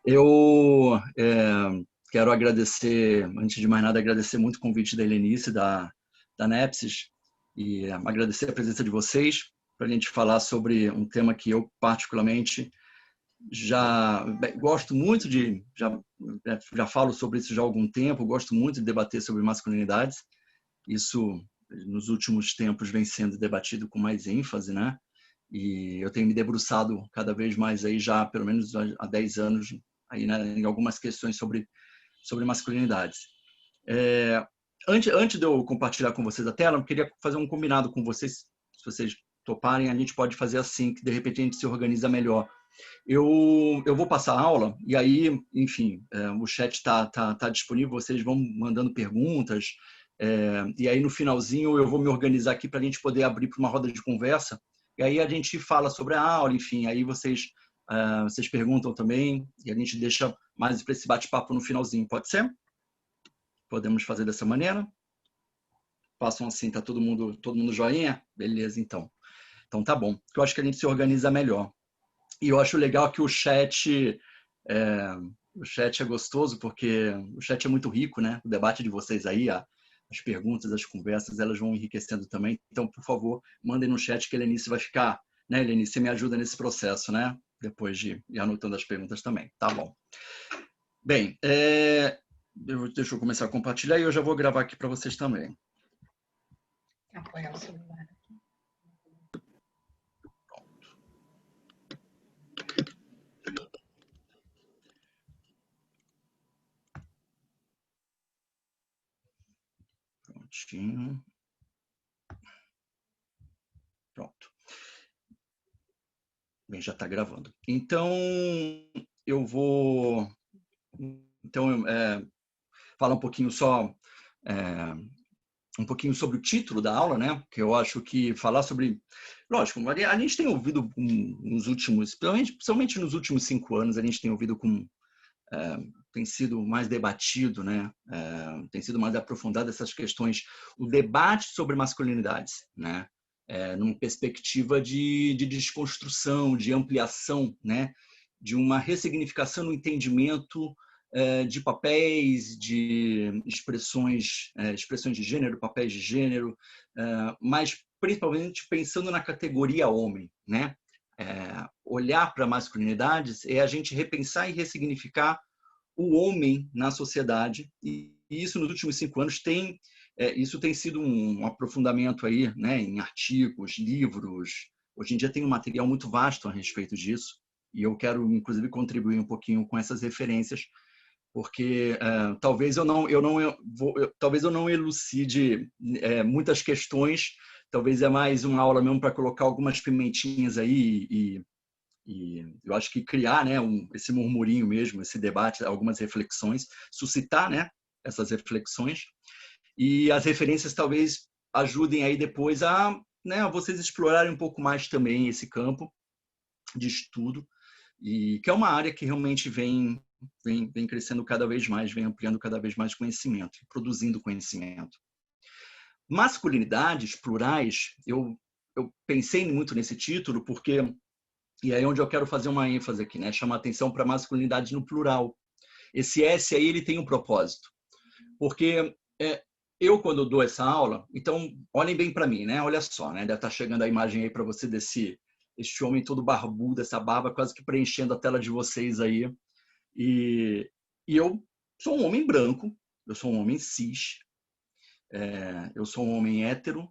Eu quero agradecer, antes de mais nada, agradecer muito o convite da Helenice, da Nepsis, e agradecer a presença de vocês para a gente falar sobre um tema que eu, particularmente, já gosto muito de, já falo sobre isso já há algum tempo, gosto muito de debater sobre masculinidades. Isso, nos últimos tempos, vem sendo debatido com mais ênfase, né? E eu tenho me debruçado cada vez mais aí já, pelo menos há 10 anos, aí, né, em algumas questões sobre masculinidades. Antes de eu compartilhar com vocês a tela, eu queria fazer um combinado com vocês. Se vocês toparem, a gente pode fazer assim, que de repente a gente se organiza melhor. Eu vou passar a aula e aí, enfim, o chat tá disponível, vocês vão mandando perguntas, e aí no finalzinho eu vou me organizar aqui para a gente poder abrir para uma roda de conversa, e aí a gente fala sobre a aula, enfim, aí vocês perguntam também, e a gente deixa mais para esse bate-papo no finalzinho, pode ser? Podemos fazer dessa maneira? Façam assim, tá todo mundo joinha? Beleza, então. Então tá bom, eu acho que a gente se organiza melhor. E eu acho legal que o chat é gostoso, porque o chat é muito rico, né? O debate de vocês aí, as perguntas, as conversas, elas vão enriquecendo também. Então, por favor, mandem no chat que a Helenice vai ficar, né, Helenice? Você me ajuda nesse processo, né? Depois de ir anotando as perguntas também. Tá bom. Bem, deixa eu começar a compartilhar e eu já vou gravar aqui para vocês também. Apoiar o celular. Prontinho. Pronto. Bem, já está gravando. Então, eu vou falar um pouquinho um pouquinho sobre o título da aula, né? Que eu acho que falar sobre... Lógico, a gente tem ouvido nos últimos... Principalmente nos últimos 5 anos, a gente tem ouvido tem sido mais debatido, né? Tem sido mais aprofundado essas questões, o debate sobre masculinidades, né? Numa perspectiva de desconstrução, de ampliação, né? De uma ressignificação no entendimento de papéis, de expressões de gênero, papéis de gênero, mas principalmente pensando na categoria homem, né? Olhar para masculinidades é a gente repensar e ressignificar o homem na sociedade, e isso nos últimos 5 anos isso tem sido um aprofundamento aí, né, em artigos, livros. Hoje em dia tem um material muito vasto a respeito disso, e eu quero inclusive contribuir um pouquinho com essas referências, porque talvez eu não elucide muitas questões, talvez é mais uma aula mesmo para colocar algumas pimentinhas aí e eu acho que criar, né, esse murmurinho mesmo, esse debate, algumas reflexões, suscitar, né, essas reflexões, e as referências talvez ajudem aí depois né, vocês explorarem um pouco mais também esse campo de estudo, e que é uma área que realmente vem crescendo cada vez mais, vem ampliando cada vez mais conhecimento, produzindo conhecimento. Masculinidades plurais, eu pensei muito nesse título porque... E aí onde eu quero fazer uma ênfase aqui, né? Chamar atenção para a masculinidade no plural. Esse S aí, ele tem um propósito. Porque eu, quando dou essa aula, então, olhem bem para mim, né? Olha só, né? Deve estar chegando a imagem aí para você este homem todo barbudo, essa barba quase que preenchendo a tela de vocês aí. E eu sou um homem branco, eu sou um homem cis, eu sou um homem hétero,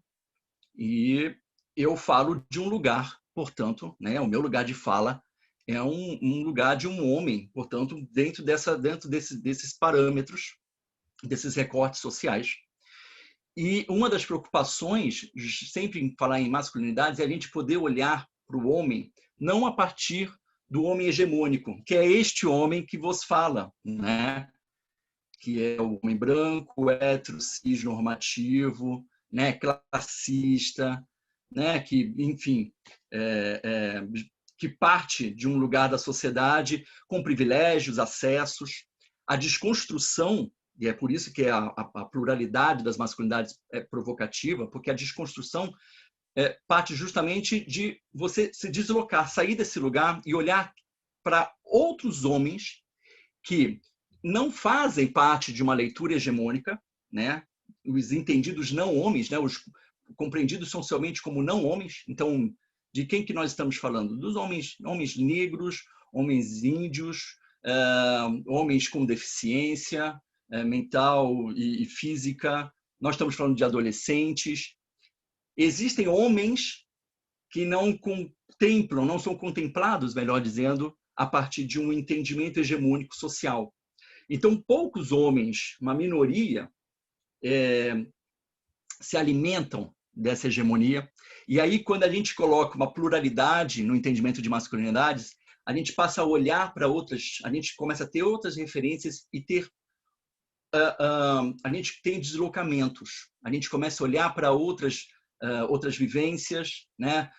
e eu falo de um lugar, portanto, né, o meu lugar de fala é um lugar de um homem, portanto, dentro desses parâmetros, desses recortes sociais. E uma das preocupações, sempre em falar em masculinidades, é a gente poder olhar para o homem não a partir do homem hegemônico, que é este homem que vos fala, né? Que é o homem branco, hétero, cis, normativo, né? Classista, né? Que, enfim, que parte de um lugar da sociedade com privilégios, acessos. A desconstrução, e é por isso que a pluralidade das masculinidades é provocativa, porque a desconstrução parte justamente de você se deslocar, sair desse lugar e olhar para outros homens que não fazem parte de uma leitura hegemônica, né? Os entendidos não homens, né? Os compreendidos socialmente como não homens. Então, de quem que nós estamos falando? Dos homens negros, homens índios, homens com deficiência mental e física. Nós estamos falando de adolescentes. Existem homens que não contemplam, não são contemplados, melhor dizendo, a partir de um entendimento hegemônico social. Então, poucos homens, uma minoria, se alimentam dessa hegemonia. E aí, quando a gente coloca uma pluralidade no entendimento de masculinidades, a gente passa a olhar para outras, a gente começa a ter outras referências e ter a gente tem deslocamentos, a gente começa a olhar para outras vivências, né?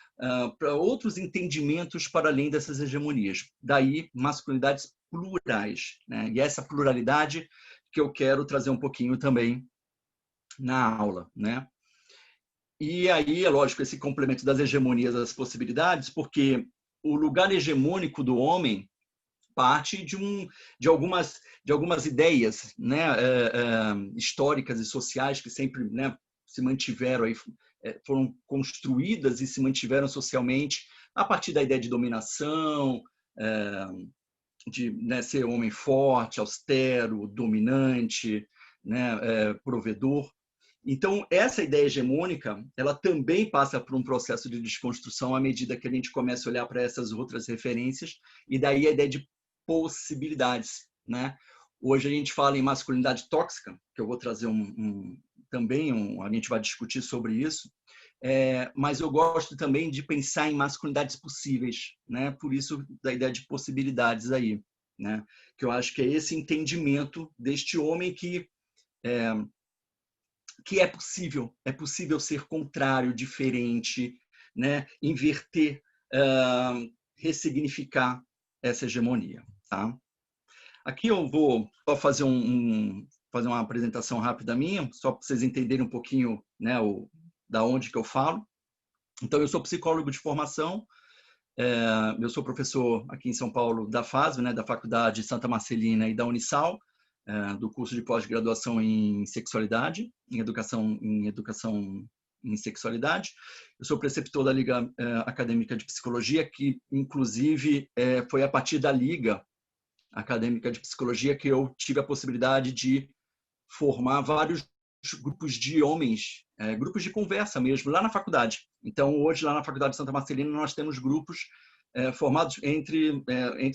Para outros entendimentos para além dessas hegemonias. Daí, masculinidades plurais, né? E essa pluralidade que eu quero trazer um pouquinho também na aula, né? E aí, é lógico, esse complemento das hegemonias, das possibilidades, porque o lugar hegemônico do homem parte de algumas ideias, né, históricas e sociais que sempre, né, se mantiveram aí, foram construídas e se mantiveram socialmente a partir da ideia de dominação, de, né, ser homem forte, austero, dominante, né, provedor. Então, essa ideia hegemônica, ela também passa por um processo de desconstrução à medida que a gente começa a olhar para essas outras referências, e daí a ideia de possibilidades, né? Hoje a gente fala em masculinidade tóxica, que eu vou trazer a gente vai discutir sobre isso, mas eu gosto também de pensar em masculinidades possíveis, né? Por isso da ideia de possibilidades aí, né? Que eu acho que é esse entendimento deste homem que é possível ser contrário, diferente, né? Inverter, ressignificar essa hegemonia. Tá? Aqui eu vou só fazer fazer uma apresentação rápida minha, só para vocês entenderem um pouquinho, né, da onde que eu falo. Então, eu sou psicólogo de formação, eu sou professor aqui em São Paulo da FASV, né, da Faculdade Santa Marcelina e da Unisal, do curso de pós-graduação em sexualidade, em educação em sexualidade. Eu sou preceptor da Liga Acadêmica de Psicologia, que, inclusive, foi a partir da Liga Acadêmica de Psicologia que eu tive a possibilidade de formar vários grupos de homens, grupos de conversa mesmo, lá na faculdade. Então, hoje, lá na Faculdade de Santa Marcelina, nós temos grupos formados entre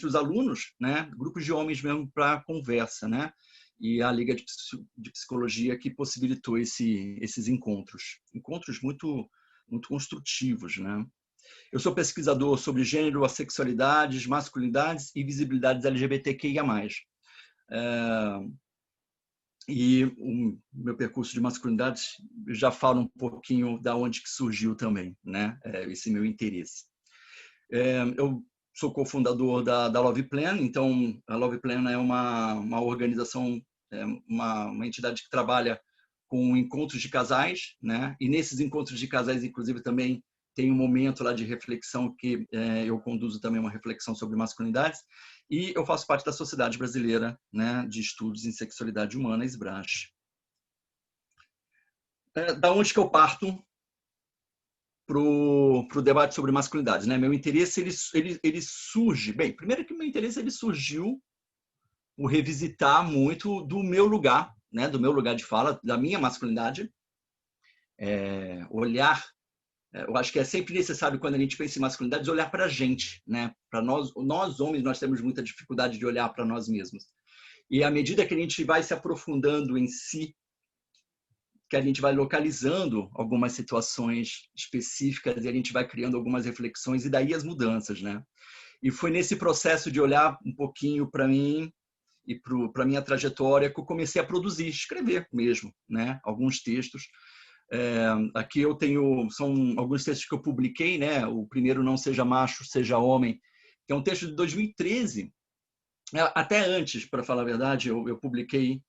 os alunos, né? Grupos de homens mesmo para conversa, né? E a Liga de Psicologia que possibilitou esses encontros muito, muito construtivos, né? Eu sou pesquisador sobre gênero, assexualidades, masculinidades e visibilidades LGBTQIA+. E o meu percurso de masculinidades já fala um pouquinho da onde que surgiu também, né? Esse meu interesse. Eu sou cofundador da Love Plan, então a Love Plan é uma organização, uma entidade que trabalha com encontros de casais, né? E nesses encontros de casais, inclusive, também tem um momento lá de reflexão que eu conduzo também uma reflexão sobre masculinidades, e eu faço parte da Sociedade Brasileira, né, de Estudos em Sexualidade Humana, SBRASH. Da onde que eu parto para o debate sobre masculinidades, né? Meu interesse ele surge, bem, primeiro que meu interesse ele surgiu por revisitar muito do meu lugar, né, do meu lugar de fala, da minha masculinidade, olhar. Eu acho que é sempre necessário, quando a gente pensa em masculinidades, olhar para a gente, né? Para nós homens, nós temos muita dificuldade de olhar para nós mesmos. E à medida que a gente vai se aprofundando em si, que a gente vai localizando algumas situações específicas e a gente vai criando algumas reflexões e daí as mudanças, né? E foi nesse processo de olhar um pouquinho para mim e para minha trajetória que eu comecei a produzir, escrever mesmo, né? Alguns textos. Aqui eu são alguns textos que eu publiquei, né? O primeiro, Não Seja Macho, Seja Homem, que é um texto de 2013. Até antes, para falar a verdade, eu publiquei,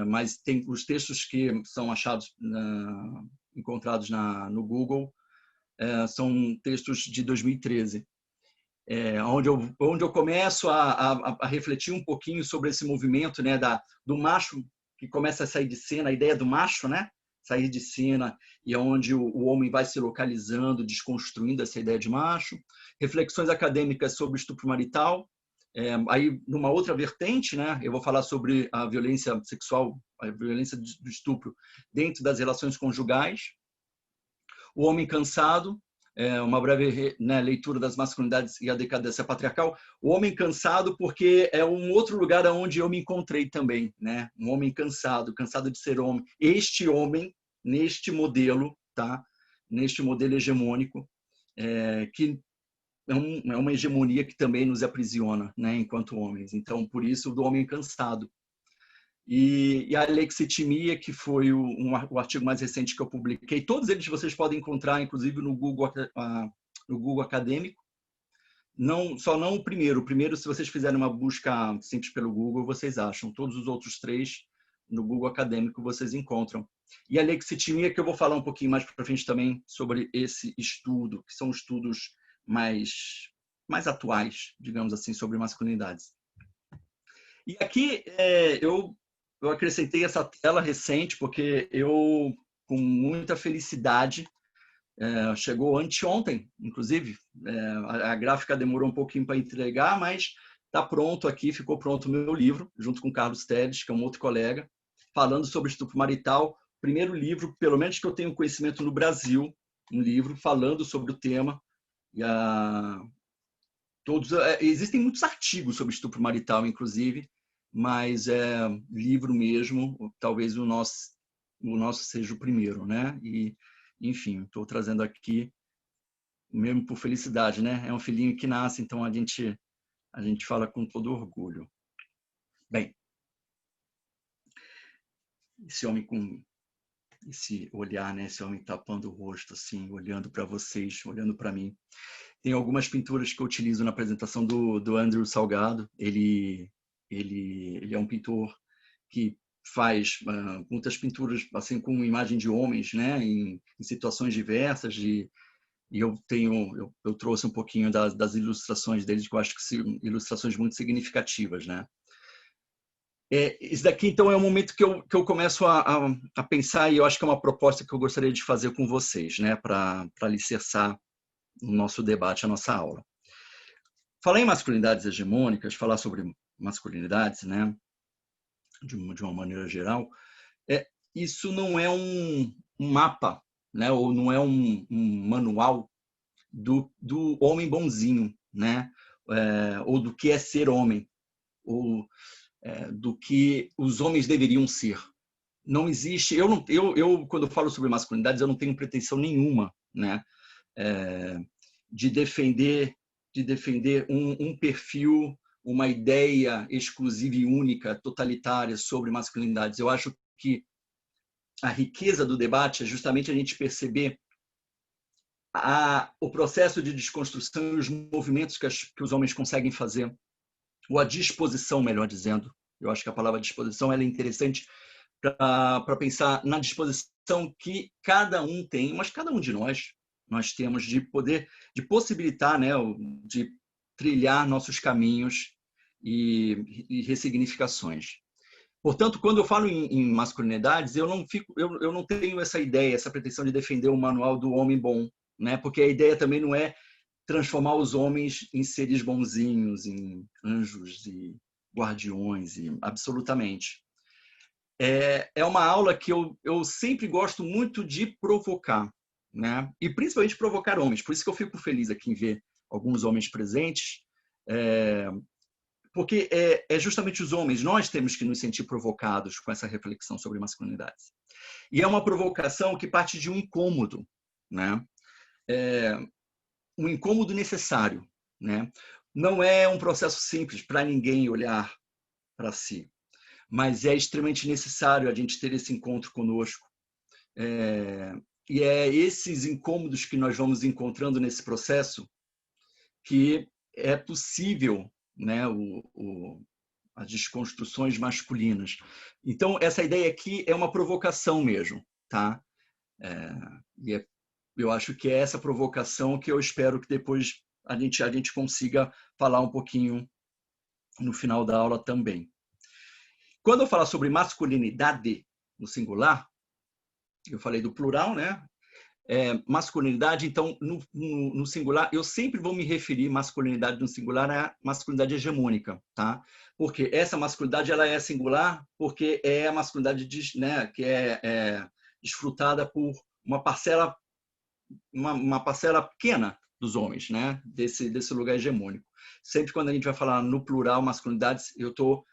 mas tem os textos que são achados, encontrados no Google, são textos de 2013. onde eu começo a refletir um pouquinho sobre esse movimento, né, do macho que começa a sair de cena, a ideia do macho, né, sair de cena, e onde o homem vai se localizando, desconstruindo essa ideia de macho. Reflexões acadêmicas sobre estupro marital. Aí, numa outra vertente, né, eu vou falar sobre a violência sexual, a violência do estupro dentro das relações conjugais. O homem cansado, uma breve, né, leitura das masculinidades e a decadência patriarcal. O homem cansado porque é um outro lugar onde eu me encontrei também, né? Um homem cansado, cansado de ser homem. Este homem, neste modelo, tá? Neste modelo hegemônico, que é uma hegemonia que também nos aprisiona, né, enquanto homens. Então, por isso, do homem cansado. E a lexitimia, que foi o artigo mais recente que eu publiquei. Todos eles vocês podem encontrar, inclusive, no Google Acadêmico. Só não o primeiro. O primeiro, se vocês fizerem uma busca simples pelo Google, vocês acham. Todos os outros 3, no Google Acadêmico, vocês encontram. E a lexitimia, que eu vou falar um pouquinho mais para frente também sobre esse estudo, que são estudos mais atuais, digamos assim, sobre masculinidades. E aqui eu acrescentei essa tela recente, porque eu, com muita felicidade, chegou anteontem, inclusive, a gráfica demorou um pouquinho para entregar, mas está pronto aqui, ficou pronto o meu livro, junto com o Carlos Teles, que é um outro colega, falando sobre estupro marital. Primeiro livro, pelo menos que eu tenho conhecimento no Brasil, um livro falando sobre o tema. Existem muitos artigos sobre estupro marital, inclusive, mas livro mesmo, talvez o nosso seja o primeiro, né? E, enfim, estou trazendo aqui mesmo por felicidade, né? É um filhinho que nasce, então a gente fala com todo orgulho. Bem, esse homem com esse olhar, né? Esse homem tapando o rosto, assim, olhando para vocês, olhando para mim. Tem algumas pinturas que eu utilizo na apresentação do Andrew Salgado. Ele é um pintor que faz muitas pinturas assim com imagem de homens, né, em situações diversas. E eu trouxe um pouquinho das ilustrações dele, que eu acho que são ilustrações muito significativas, né. Esse daqui, então, é o momento que eu começo a pensar, e eu acho que é uma proposta que eu gostaria de fazer com vocês, né, para alicerçar o nosso debate, a nossa aula. Falar em masculinidades hegemônicas, falar sobre masculinidades, né, de uma maneira geral, isso não é um mapa, né, ou não é um manual do homem bonzinho, né, ou do que é ser homem, ou do que os homens deveriam ser. Não existe. Eu quando eu falo sobre masculinidades, eu não tenho pretensão nenhuma, né, de defender um perfil, uma ideia exclusiva e única, totalitária sobre masculinidades. Eu acho que a riqueza do debate é justamente a gente perceber o processo de desconstrução e os movimentos que os homens conseguem fazer, ou a disposição, melhor dizendo. Eu acho que a palavra disposição ela é interessante para pensar na disposição que cada um tem, mas cada um de nós temos de poder, de possibilitar, né, de trilhar nossos caminhos e ressignificações. Portanto, quando eu falo em masculinidades, eu não tenho essa ideia, essa pretensão de defender o manual do homem bom, né? Porque a ideia também não é transformar os homens em seres bonzinhos, em anjos e guardiões, e absolutamente. É uma aula que eu sempre gosto muito de provocar, né? E principalmente provocar homens. Por isso que eu fico feliz aqui em ver alguns homens presentes, porque é justamente os homens, nós temos que nos sentir provocados com essa reflexão sobre masculinidades. E é uma provocação que parte de um incômodo, né? Um incômodo necessário, né? Não é um processo simples para ninguém olhar para si, mas é extremamente necessário a gente ter esse encontro conosco. E é esses incômodos que nós vamos encontrando nesse processo que é possível, né, as desconstruções masculinas. Então, essa ideia aqui é uma provocação mesmo, tá? Eu acho que é essa provocação que eu espero que depois a gente consiga falar um pouquinho no final da aula também. Quando eu falar sobre masculinidade no singular, eu falei do plural, né? Masculinidade, então, no singular, eu sempre vou me referir masculinidade no singular à masculinidade hegemônica, tá? Porque essa masculinidade, ela é singular porque é a masculinidade, né, que é desfrutada por uma parcela pequena dos homens, né? Desse lugar hegemônico. Sempre quando a gente vai falar no plural, masculinidade, eu estou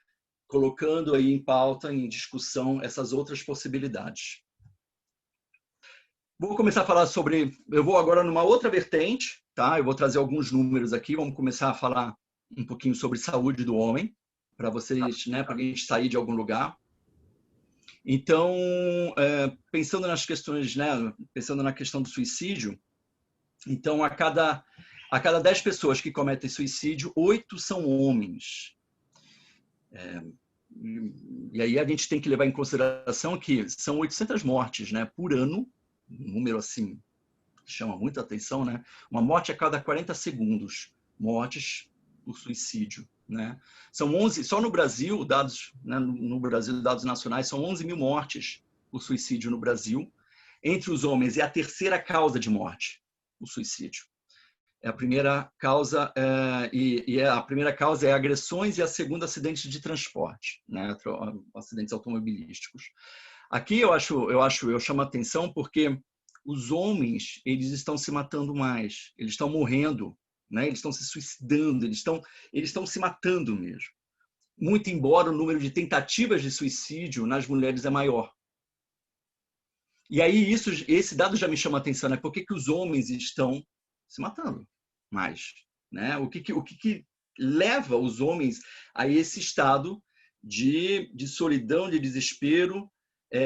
colocando aí em pauta, em discussão, essas outras possibilidades. Vou começar a falar sobre... Eu vou agora numa outra vertente, tá? Eu vou trazer alguns números aqui. Vamos começar a falar um pouquinho sobre saúde do homem, para vocês, né? Para a gente sair de algum lugar. Então, pensando nas questões, né? Pensando na questão do suicídio, então, a cada 10 pessoas que cometem suicídio, 8 são homens. E aí a gente tem que levar em consideração que são 800 mortes, né, por ano, um número assim que chama muita atenção, né? Uma morte a cada 40 segundos, mortes por suicídio, né? São 11, só no Brasil, dados, né, no Brasil, dados nacionais, são 11 mil mortes por suicídio no Brasil. Entre os homens é a terceira causa de morte, o suicídio. A primeira causa a primeira causa é agressões e a segunda acidentes de transporte, né? Acidentes automobilísticos. Aqui eu chamo a atenção porque os homens, eles estão se matando mais, eles estão morrendo, né? Eles estão se suicidando, eles estão se matando mesmo. Muito embora o número de tentativas de suicídio nas mulheres é maior. E aí esse dado já me chama a atenção, né? Por que os homens estão se matando mais, né? O que leva os homens a esse estado de solidão, de desespero,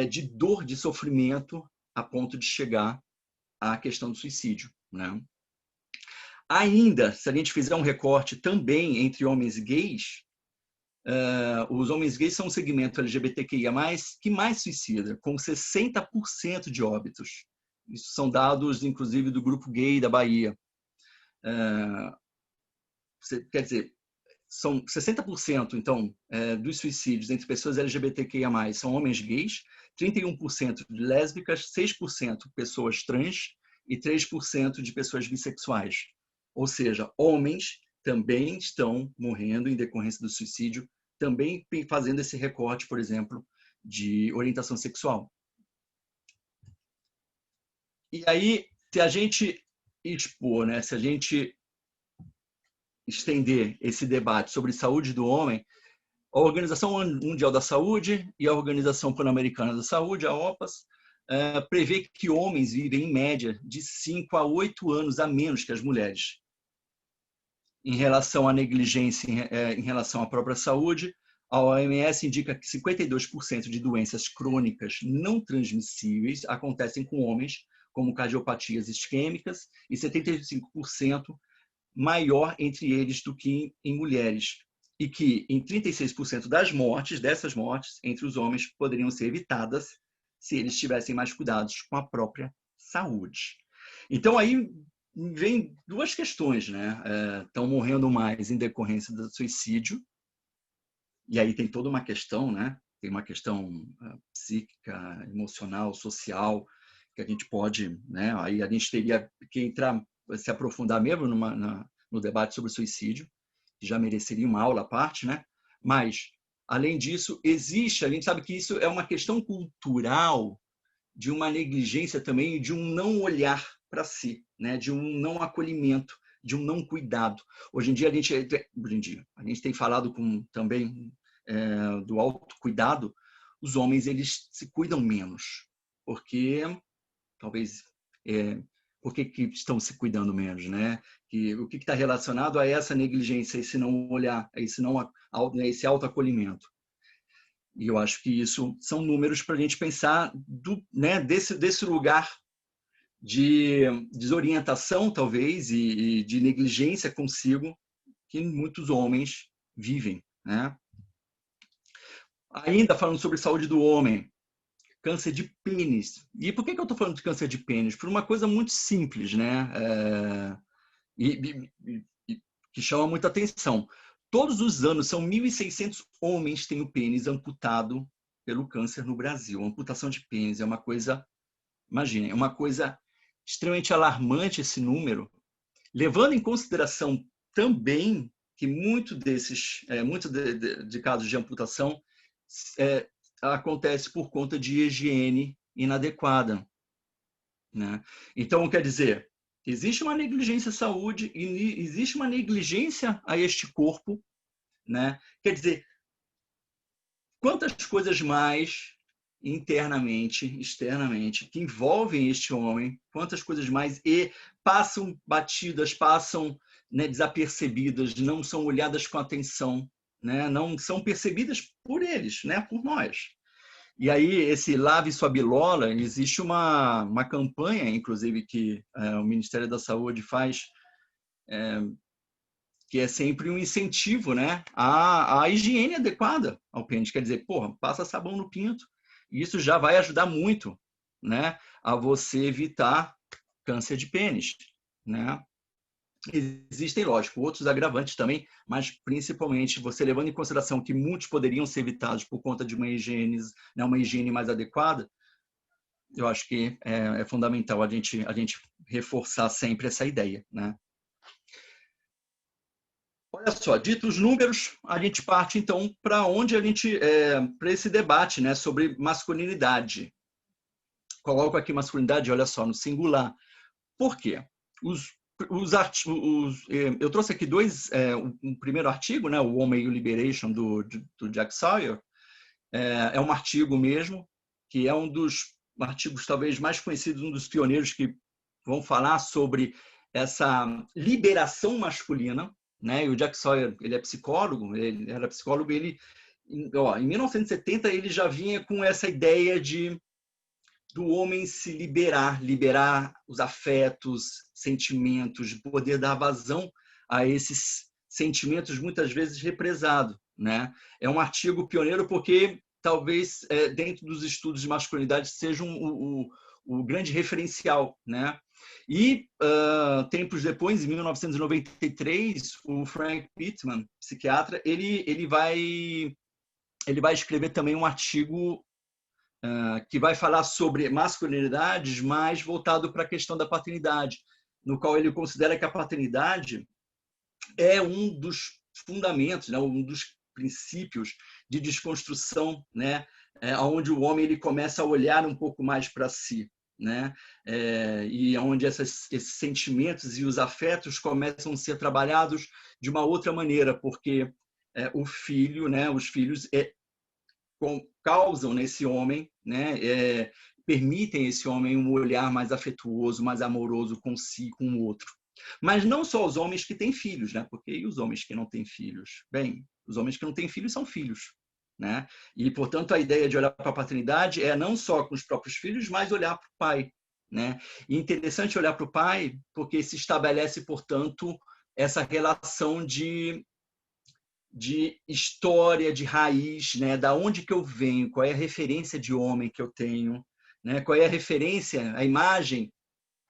de dor, de sofrimento, a ponto de chegar à questão do suicídio, né? Ainda, se a gente fizer um recorte também entre homens gays, os homens gays são um segmento LGBTQIA+, que mais suicida, com 60% de óbitos. Isso são dados, inclusive, do Grupo Gay da Bahia. Quer dizer, são 60%, então, dos suicídios entre pessoas LGBTQIA+, são homens gays, 31% de lésbicas, 6% pessoas trans e 3% de pessoas bissexuais. Ou seja, homens também estão morrendo em decorrência do suicídio, também fazendo esse recorte, por exemplo, de orientação sexual. E aí, se a gente expor, né, se a gente estender esse debate sobre saúde do homem, a Organização Mundial da Saúde e a Organização Pan-Americana da Saúde, a OPAS, prevê que homens vivem, em média, de 5 a 8 anos a menos que as mulheres. Em relação à negligência, em relação à própria saúde, a OMS indica que 52% de doenças crônicas não transmissíveis acontecem com homens, como cardiopatias isquêmicas, e 75% maior entre eles do que em mulheres. E que em 36% dessas mortes, entre os homens, poderiam ser evitadas se eles tivessem mais cuidados com a própria saúde. Então, aí vem duas questões, né? Estão morrendo mais em decorrência do suicídio, e aí tem toda uma questão, né? Tem uma questão psíquica, emocional, social, que a gente pode, né? Aí a gente teria que entrar, se aprofundar mesmo no debate sobre o suicídio, que já mereceria uma aula à parte, né? Mas, além disso, a gente sabe que isso é uma questão cultural, de uma negligência também, de um não olhar para si, né? De um não acolhimento, de um não cuidado. Hoje em dia, a gente tem falado também do autocuidado, os homens eles se cuidam menos, porque talvez... por que estão se cuidando menos, né? O que está relacionado a essa negligência, esse não olhar, esse autoacolhimento. E eu acho que isso são números para a gente pensar desse lugar de desorientação, talvez, e de negligência consigo que muitos homens vivem, né? Ainda falando sobre saúde do homem, câncer de pênis. E por que eu estou falando de câncer de pênis? Por uma coisa muito simples, né? que chama muita atenção. Todos os anos, são 1.600 homens que têm o pênis amputado pelo câncer no Brasil. A amputação de pênis é uma coisa, imaginem, é uma coisa extremamente alarmante esse número, levando em consideração também que muito de casos de amputação acontece por conta de higiene inadequada, né? Então, quer dizer, existe uma negligência à saúde e existe uma negligência a este corpo, né? Quer dizer, quantas coisas mais internamente, externamente, que envolvem este homem, quantas coisas mais e passam batidas, passam, né, desapercebidas, não são olhadas com atenção, né? Não são percebidas por eles, né? Por nós. E aí, esse Lave Sua Bilola, existe uma campanha, inclusive, que o Ministério da Saúde faz, que é sempre um incentivo, né, à higiene adequada ao pênis. Quer dizer, porra, passa sabão no pinto. Isso já vai ajudar muito, né, a você evitar câncer de pênis, né? Existem, lógico, outros agravantes também, mas principalmente você levando em consideração que muitos poderiam ser evitados por conta de uma higiene mais adequada, eu acho que é fundamental a gente reforçar sempre essa ideia, né? Olha só, dito os números, a gente parte então para onde para esse debate, né, sobre masculinidade. Coloco aqui masculinidade, olha só, no singular. Por quê? Eu trouxe aqui um primeiro artigo, né, o Woman Liberation, do Jack Sawyer. É um artigo mesmo, que é um dos artigos talvez mais conhecidos, um dos pioneiros que vão falar sobre essa liberação masculina, né? E o Jack Sawyer, ele é psicólogo, ele era psicólogo, em 1970 ele já vinha com essa ideia do homem se liberar os afetos, sentimentos, de poder dar vazão a esses sentimentos muitas vezes represados, né? É um artigo pioneiro porque talvez dentro dos estudos de masculinidade seja o grande referencial, né? E tempos depois, em 1993, o Frank Pittman, psiquiatra, ele vai escrever também um artigo que vai falar sobre masculinidades, mas voltado para a questão da paternidade, no qual ele considera que a paternidade é um dos fundamentos, né, um dos princípios de desconstrução, né, onde o homem ele começa a olhar um pouco mais para si, né, e onde esses sentimentos e os afetos começam a ser trabalhados de uma outra maneira, porque o filho, né, os filhos causam nesse homem, né, permitem esse homem um olhar mais afetuoso, mais amoroso com si, com o outro. Mas não só os homens que têm filhos, né? Porque e os homens que não têm filhos? Bem, os homens que não têm filhos são filhos, né? E, portanto, a ideia de olhar para a paternidade é não só com os próprios filhos, mas olhar para o pai, né? E interessante olhar para o pai porque se estabelece, portanto, essa relação de história, de raiz, né? Da onde que eu venho, qual é a referência de homem que eu tenho, né? Qual é a referência, a imagem,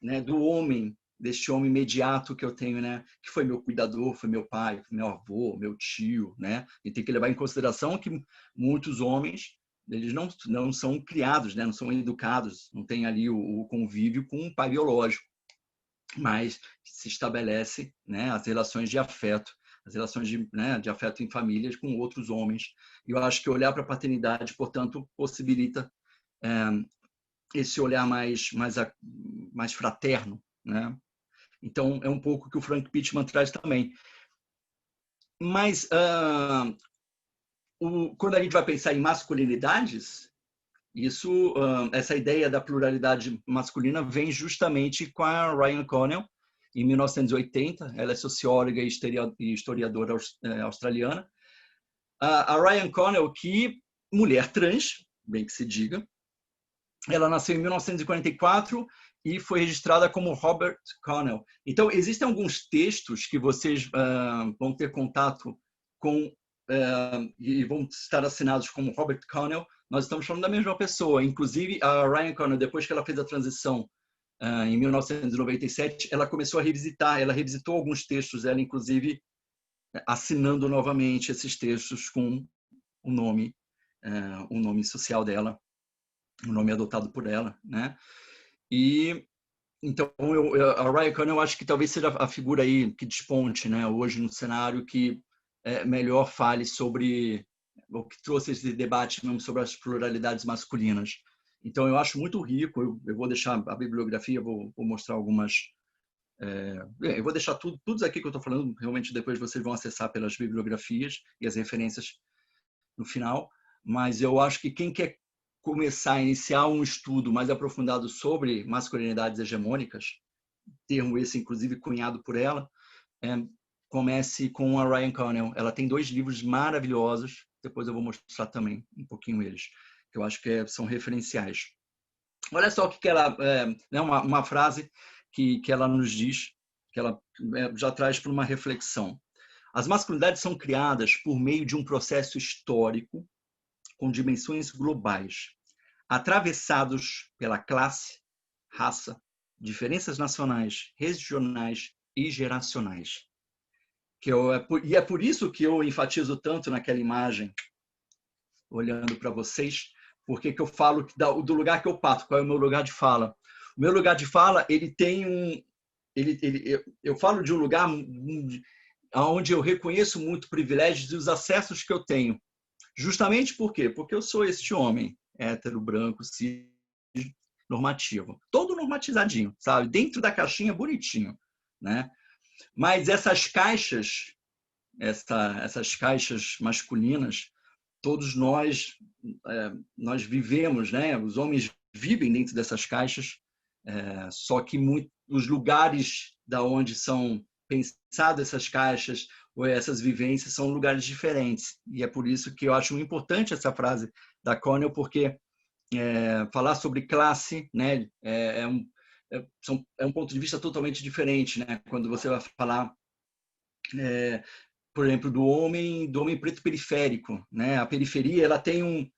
né, do homem, deste homem imediato que eu tenho, né? Que foi meu cuidador, foi meu pai, foi meu avô, meu tio, né? E tem que levar em consideração que muitos homens eles não são criados, né? Não são educados, não tem ali o convívio com um pai biológico, mas se estabelece, né, as relações de afeto, as relações de afeto em famílias com outros homens. E eu acho que olhar para a paternidade, portanto, possibilita esse olhar mais fraterno, né? Então, é um pouco que o Frank Pittman traz também. Mas, quando a gente vai pensar em masculinidades, essa ideia da pluralidade masculina vem justamente com a Ryan Connell, em 1980. Ela é socióloga e historiadora australiana. A Ryan Connell, que mulher trans, bem que se diga, ela nasceu em 1944 e foi registrada como Robert Connell. Então, existem alguns textos que vocês vão ter contato com e vão estar assinados como Robert Connell. Nós estamos falando da mesma pessoa. Inclusive, a Ryan Connell, depois que ela fez a transição em 1997, ela começou a revisitar, ela revisitou alguns textos, ela inclusive assinando novamente esses textos com o nome social dela, o nome adotado por ela, né? E então a Ryan Connell, eu acho que talvez seja a figura aí que desponte, né, hoje no cenário, que melhor fale sobre o que trouxe esse debate mesmo sobre as pluralidades masculinas. Então eu acho muito rico. Eu vou deixar a bibliografia, vou mostrar algumas. Eu vou deixar tudo aqui que eu estou falando. Realmente depois vocês vão acessar pelas bibliografias e as referências no final. Mas eu acho que quem quer começar a iniciar um estudo mais aprofundado sobre masculinidades hegemônicas, termo esse inclusive cunhado por ela, comece com a Ryan Connell. Ela tem 2 livros maravilhosos, depois eu vou mostrar também um pouquinho eles, que eu acho que são referenciais. Olha só o que ela, uma frase que ela nos diz, que ela já traz para uma reflexão. As masculinidades são criadas por meio de um processo histórico com dimensões globais, atravessados pela classe, raça, diferenças nacionais, regionais e geracionais. E é por isso que eu enfatizo tanto naquela imagem, olhando para vocês, porque que eu falo do lugar que eu parto, qual é o meu lugar de fala. O meu lugar de fala, ele tem eu falo de um lugar onde eu reconheço muito privilégios e os acessos que eu tenho. Justamente por quê? Porque eu sou este homem hétero, branco, cis, normativo. Todo normatizadinho, sabe? Dentro da caixinha, bonitinho, né? Mas essas caixas, essas caixas masculinas, todos nós vivemos, né? Os homens vivem dentro dessas caixas, só que os lugares da onde são pensadas essas caixas ou essas vivências são lugares diferentes. E é por isso que eu acho importante essa frase da Connell, porque falar sobre classe, né, é um ponto de vista totalmente diferente, né? Quando você vai falar, por exemplo, do homem preto periférico, né? A periferia, ela tem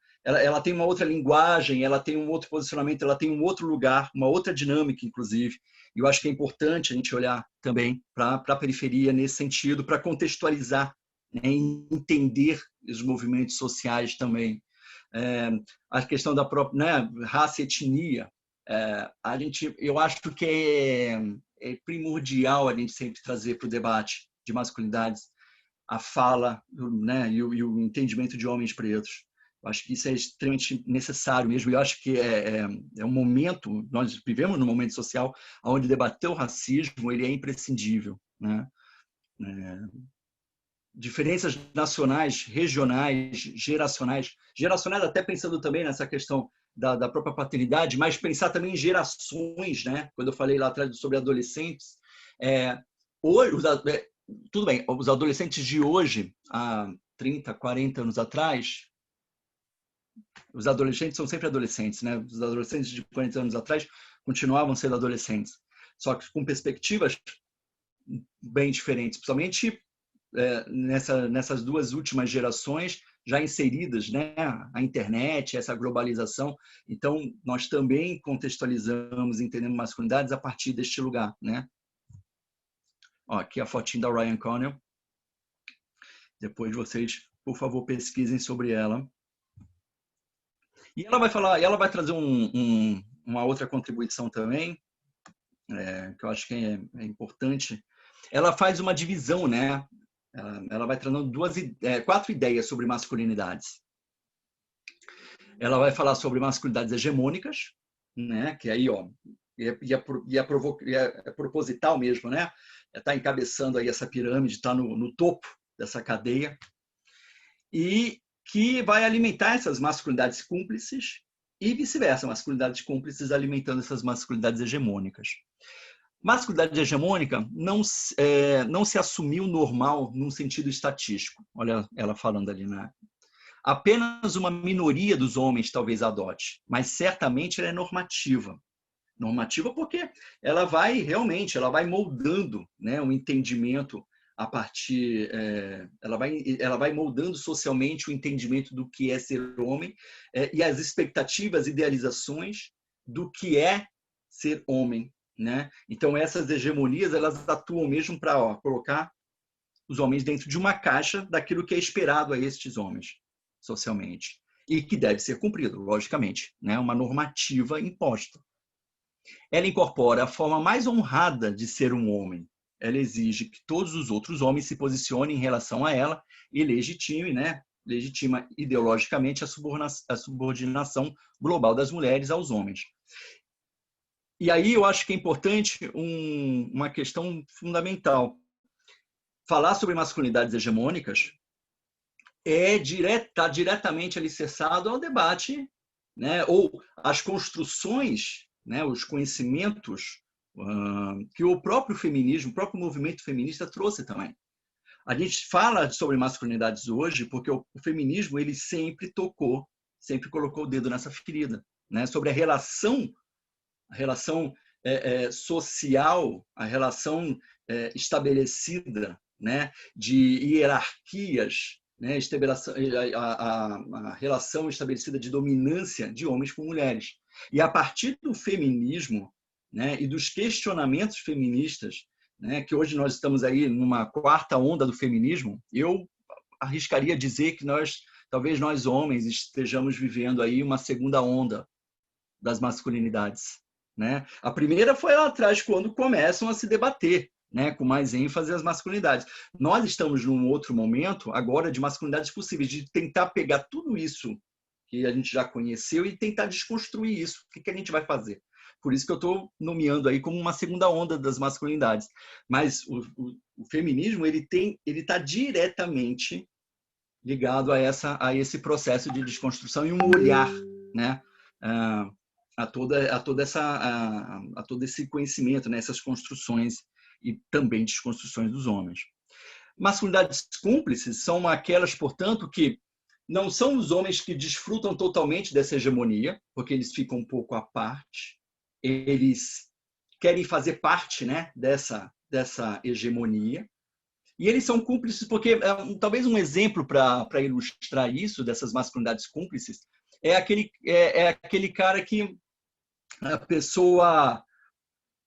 uma outra linguagem, ela tem um outro posicionamento, ela tem um outro lugar, uma outra dinâmica, inclusive. E eu acho que é importante a gente olhar também para a periferia nesse sentido, para contextualizar, né, entender os movimentos sociais também. A questão da própria, né, raça e etnia, eu acho que é primordial a gente sempre trazer para o debate de masculinidades a fala, né, e o entendimento de homens pretos. Eu acho que isso é extremamente necessário mesmo. Eu acho que é um momento, nós vivemos num momento social onde debater o racismo ele é imprescindível, né? Diferenças nacionais, regionais, geracionais até pensando também nessa questão da própria paternidade, mas pensar também em gerações, né? Quando eu falei lá atrás sobre adolescentes, hoje, tudo bem, os adolescentes de hoje, há 30, 40 anos atrás, os adolescentes são sempre adolescentes, né? Os adolescentes de 40 anos atrás continuavam sendo adolescentes, só que com perspectivas bem diferentes, principalmente nessas 2 últimas gerações já inseridas, né? A internet, essa globalização. Então, nós também contextualizamos, entendemos masculinidades a partir deste lugar, né? Ó, aqui a fotinha da Ryan Connell. Depois vocês, por favor, pesquisem sobre ela. E ela vai falar, ela vai trazer uma outra contribuição também, que eu acho que é importante. Ela faz uma divisão, né? Ela vai trazendo 4 ideias sobre masculinidades. Ela vai falar sobre masculinidades hegemônicas, né? Que aí, ó, é proposital mesmo, né? Está encabeçando aí essa pirâmide, está no topo dessa cadeia, e que vai alimentar essas masculinidades cúmplices e vice-versa, masculinidades cúmplices alimentando essas masculinidades hegemônicas. Masculinidade hegemônica não se assumiu normal num sentido estatístico. Olha ela falando ali, né? Apenas uma minoria dos homens talvez adote, mas certamente ela é normativa. Normativa porque ela vai moldando, né, o entendimento a partir, ela vai moldando socialmente o entendimento do que é ser homem, e as expectativas, idealizações do que é ser homem, né? Então essas hegemonias elas atuam mesmo para colocar os homens dentro de uma caixa daquilo que é esperado a estes homens socialmente e que deve ser cumprido, logicamente, né? Uma normativa imposta. Ela incorpora a forma mais honrada de ser um homem. Ela exige que todos os outros homens se posicionem em relação a ela e legitima ideologicamente a subordinação global das mulheres aos homens. E aí eu acho que é importante uma questão fundamental. Falar sobre masculinidades hegemônicas está diretamente alicerçado ao debate, né, ou às construções, né, os conhecimentos que o próprio feminismo, o próprio movimento feminista trouxe também. A gente fala sobre masculinidades hoje porque o feminismo ele sempre colocou o dedo nessa ferida, né, sobre a relação social, a relação estabelecida, né, de hierarquias, né, a relação estabelecida de dominância de homens com mulheres. E a partir do feminismo, né, e dos questionamentos feministas, né, que hoje nós estamos aí numa quarta onda do feminismo, eu arriscaria dizer que talvez nós homens estejamos vivendo aí uma segunda onda das masculinidades, né? A primeira foi lá atrás, quando começam a se debater, né, com mais ênfase as masculinidades. Nós estamos num outro momento agora de masculinidades possíveis, de tentar pegar tudo isso que a gente já conheceu e tentar desconstruir isso. O que a gente vai fazer? Por isso que eu estou nomeando aí como uma segunda onda das masculinidades. Mas o feminismo ele está diretamente ligado a esse processo de desconstrução e um olhar, né, a todo esse conhecimento, né, essas construções e também desconstruções dos homens. Masculinidades cúmplices são aquelas, portanto, que não são os homens que desfrutam totalmente dessa hegemonia, porque eles ficam um pouco à parte, eles querem fazer parte, né, dessa hegemonia, e eles são cúmplices porque, talvez um exemplo para ilustrar isso, dessas masculinidades cúmplices, é aquele cara que a pessoa...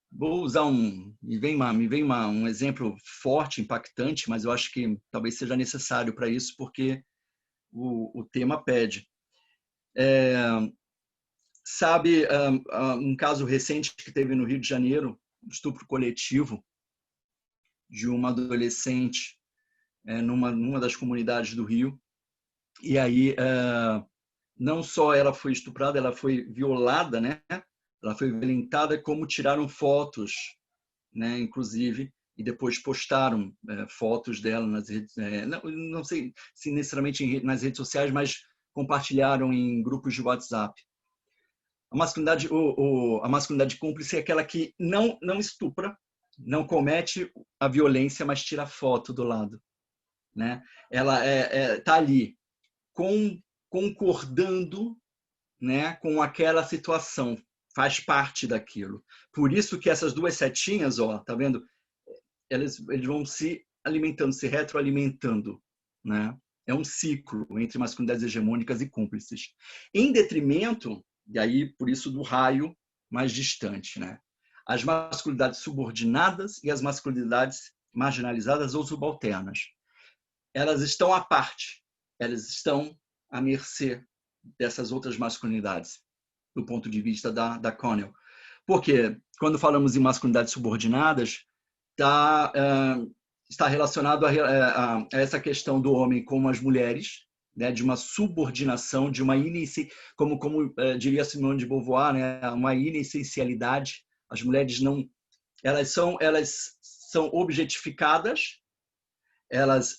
Vou usar me vem um exemplo forte, impactante, mas eu acho que talvez seja necessário para isso, porque o tema pede. Sabe, um caso recente que teve no Rio de Janeiro, um estupro coletivo de uma adolescente numa das comunidades do Rio. E aí, não só ela foi estuprada, ela foi violada, né? Ela foi violentada, como tiraram fotos, né, inclusive, e depois postaram fotos dela nas redes, não sei se necessariamente nas redes sociais, mas compartilharam em grupos de WhatsApp. A masculinidade cúmplice é aquela que não estupra, não comete a violência, mas tira foto do lado, né? Ela está ali concordando, né, com aquela situação, faz parte daquilo. Por isso que essas duas setinhas, ó, tá vendo? Eles vão se alimentando, se retroalimentando, né? É um ciclo entre masculinidades hegemônicas e cúmplices. Em detrimento, e aí por isso do raio mais distante, né? As masculinidades subordinadas e as masculinidades marginalizadas ou subalternas. Elas estão à parte, elas estão à mercê dessas outras masculinidades, do ponto de vista da Connell. Porque quando falamos em masculinidades subordinadas, está relacionado a essa questão do homem com as mulheres, né, de uma subordinação, de uma como diria Simone de Beauvoir, né, uma inessencialidade. As mulheres elas são objetificadas, elas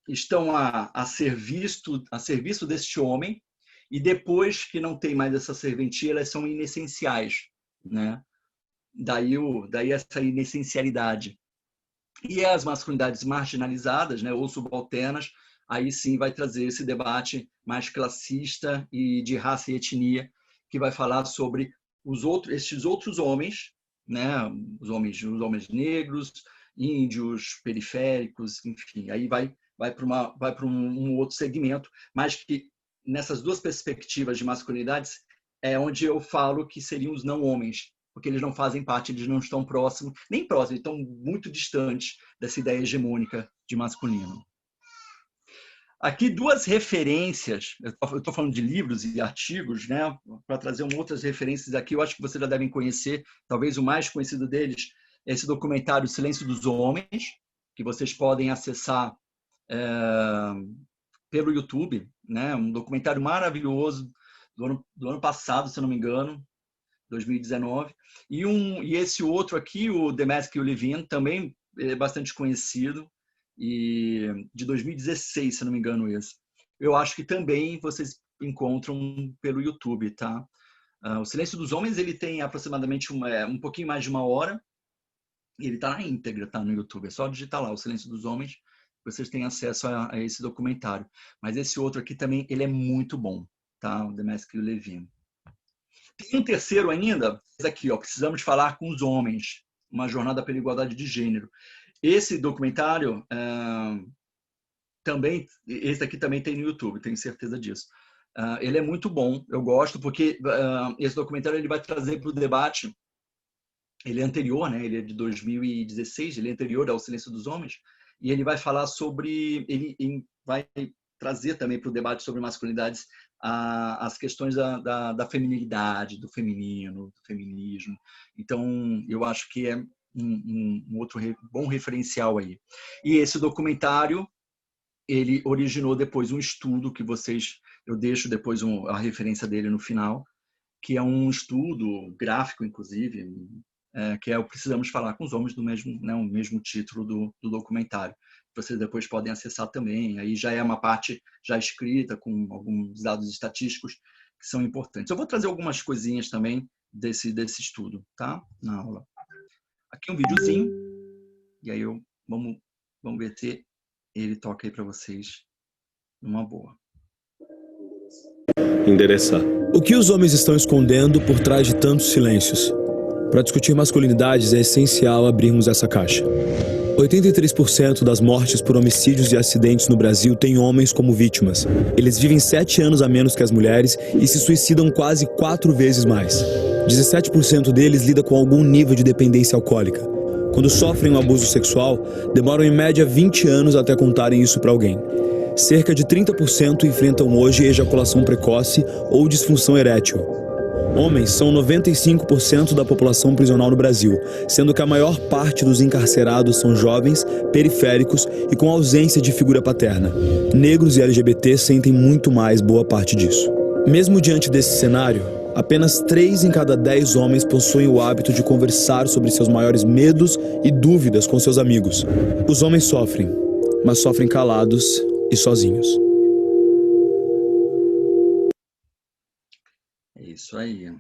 estão a serviço deste homem, e depois que não tem mais essa serventia, elas são inessenciais, né? Daí essa inessencialidade. E as masculinidades marginalizadas, né, ou subalternas, aí sim vai trazer esse debate mais classista e de raça e etnia, que vai falar sobre estes outros homens, né, os homens negros, índios, periféricos, enfim, aí vai para um outro segmento, mas que nessas duas perspectivas de masculinidades é onde eu falo que seriam os não homens, porque eles não fazem parte, eles não estão próximos, nem próximos, eles estão muito distantes dessa ideia hegemônica de masculino. Aqui duas referências, eu estou falando de livros e artigos, né, para trazer outras referências aqui, eu acho que vocês já devem conhecer, talvez o mais conhecido deles, é esse documentário Silêncio dos Homens, que vocês podem acessar pelo YouTube, né, um documentário maravilhoso do ano passado, se eu não me engano, 2019, e esse outro aqui, o The Mask You Live In, também é bastante conhecido, e de 2016, se não me engano, esse. Eu acho que também vocês encontram pelo YouTube, tá? O Silêncio dos Homens, ele tem aproximadamente um pouquinho mais de 1 hora, e ele tá na íntegra, tá no YouTube. É só digitar lá, O Silêncio dos Homens, vocês têm acesso a esse documentário. Mas esse outro aqui também, ele é muito bom, tá? O The Mask You Live In. Tem um terceiro ainda, esse aqui, ó, Precisamos Falar com os Homens, uma jornada pela igualdade de gênero. Esse documentário também, esse aqui também tem no YouTube, tenho certeza disso. Ele é muito bom, eu gosto, porque esse documentário ele vai trazer para o debate, ele é anterior, né? Ele é de 2016, ele é anterior ao Silêncio dos Homens, e ele vai falar sobre, ele vai trazer também para o debate sobre masculinidades as questões da feminilidade, do feminino, do feminismo. Então, eu acho que é um outro bom referencial aí. E esse documentário, ele originou depois um estudo que eu deixo depois a referência dele no final, que é um estudo gráfico, inclusive, que é o Precisamos Falar com os Homens, do mesmo, né, o mesmo título do documentário. Vocês depois podem acessar também. Aí já é uma parte já escrita, com alguns dados estatísticos que são importantes. Eu vou trazer algumas coisinhas também desse estudo, tá? Na aula. Aqui um videozinho, e aí vamos ver se ele toca aí para vocês numa boa. Endereçar. O que os homens estão escondendo por trás de tantos silêncios? Para discutir masculinidades é essencial abrirmos essa caixa. 83% das mortes por homicídios e acidentes no Brasil têm homens como vítimas. Eles vivem 7 anos a menos que as mulheres e se suicidam quase 4 vezes mais. 17% deles lida com algum nível de dependência alcoólica. Quando sofrem um abuso sexual, demoram em média 20 anos até contarem isso para alguém. Cerca de 30% enfrentam hoje ejaculação precoce ou disfunção erétil. Homens são 95% da população prisional no Brasil, sendo que a maior parte dos encarcerados são jovens, periféricos e com ausência de figura paterna. Negros e LGBT sentem muito mais boa parte disso. Mesmo diante desse cenário, apenas 3 em cada 10 homens possuem o hábito de conversar sobre seus maiores medos e dúvidas com seus amigos. Os homens sofrem, mas sofrem calados e sozinhos. É isso aí.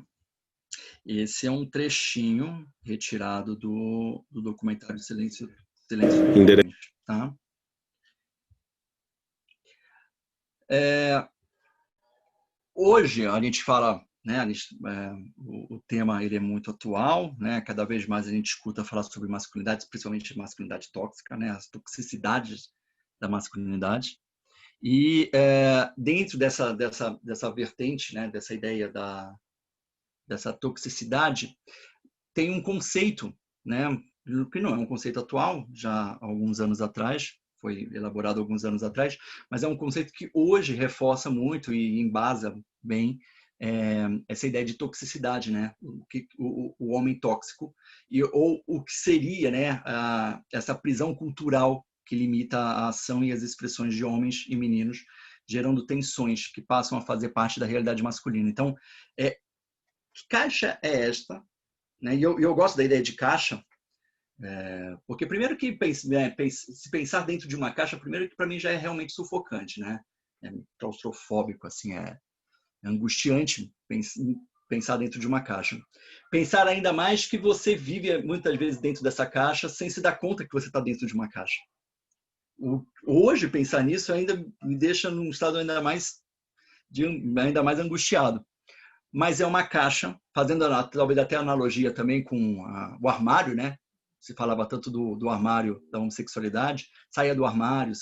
Esse é um trechinho retirado do documentário Silêncio dos Homens, tá? Hoje a gente fala, né? O tema ele é muito atual, né? Cada vez mais a gente escuta falar sobre masculinidade, principalmente masculinidade tóxica, né? As toxicidades da masculinidade. E dentro dessa vertente, né, dessa ideia dessa toxicidade, tem um conceito, né, que não é um conceito atual, já há alguns anos atrás, foi elaborado alguns anos atrás, mas é um conceito que hoje reforça muito e embasa bem essa ideia de toxicidade, né, o homem tóxico, ou o que seria, né, essa prisão cultural que limita a ação e as expressões de homens e meninos, gerando tensões que passam a fazer parte da realidade masculina. Então, que caixa é esta? Né? E eu gosto da ideia de caixa, porque primeiro que se pensar dentro de uma caixa, primeiro que para mim já é realmente sufocante, né? É claustrofóbico, assim, é angustiante pensar dentro de uma caixa. Pensar ainda mais que você vive muitas vezes dentro dessa caixa sem se dar conta que você está dentro de uma caixa. Hoje, pensar nisso ainda me deixa num estado ainda mais angustiado. Mas é uma caixa, fazendo talvez até analogia também com o armário, né? Se falava tanto do armário da homossexualidade, saia do armário.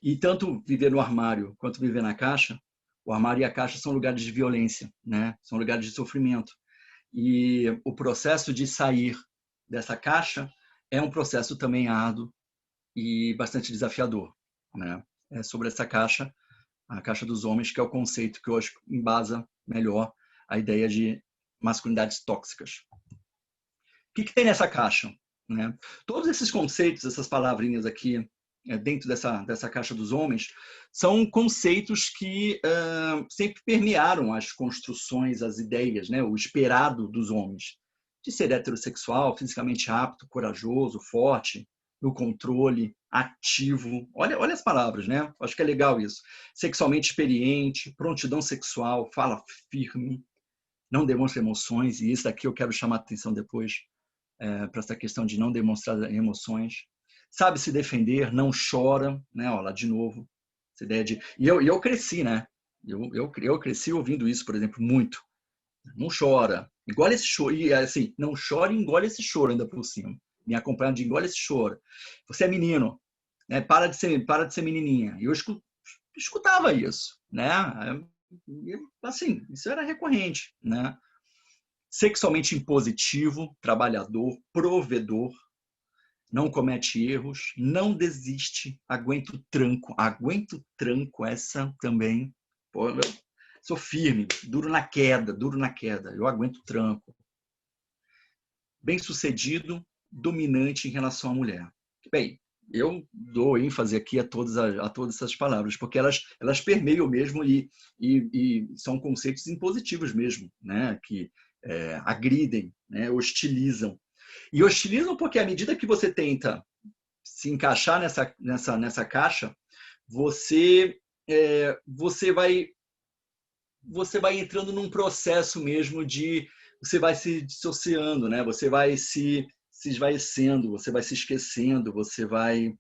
E tanto viver no armário quanto viver na caixa, o armário e a caixa são lugares de violência, né? São lugares de sofrimento. E o processo de sair dessa caixa é um processo também árduo e bastante desafiador, né? É sobre essa caixa, a caixa dos homens, que é o conceito que hoje embasa melhor a ideia de masculinidades tóxicas. O que tem nessa caixa, né? Todos esses conceitos, essas palavrinhas aqui, dentro dessa caixa dos homens, são conceitos que sempre permearam as construções, as ideias, né? O esperado dos homens, de ser heterossexual, fisicamente apto, corajoso, forte, no controle, ativo. Olha as palavras, né? Acho que é legal isso. Sexualmente experiente, prontidão sexual, fala firme, não demonstra emoções, e isso daqui eu quero chamar a atenção depois para essa questão de não demonstrar emoções. Sabe se defender, não chora, né? Olha lá de novo, essa ideia de... E eu cresci, né? Eu cresci ouvindo isso, por exemplo, muito. Não chora, engole esse choro. E assim, não chora e engole esse choro ainda por cima. Me acompanhando de engole esse choro. Você é menino, né? Para de ser menininha. E eu escutava isso, né? Assim, isso era recorrente, né? Sexualmente impositivo, trabalhador, provedor, não comete erros, não desiste, aguenta o tranco. Aguenta o tranco, essa também. Pô, eu sou firme, duro na queda, eu aguento o tranco. Bem-sucedido, dominante em relação à mulher. Bem, eu dou ênfase aqui a todas essas palavras, porque elas permeiam mesmo e são conceitos impositivos mesmo, né? Que agridem, né? Hostilizam. E hostilizam porque à medida que você tenta se encaixar nessa caixa, você vai entrando num processo mesmo de... Você vai se dissociando, né? Você vai se esvaecendo, você vai se esquecendo, você vai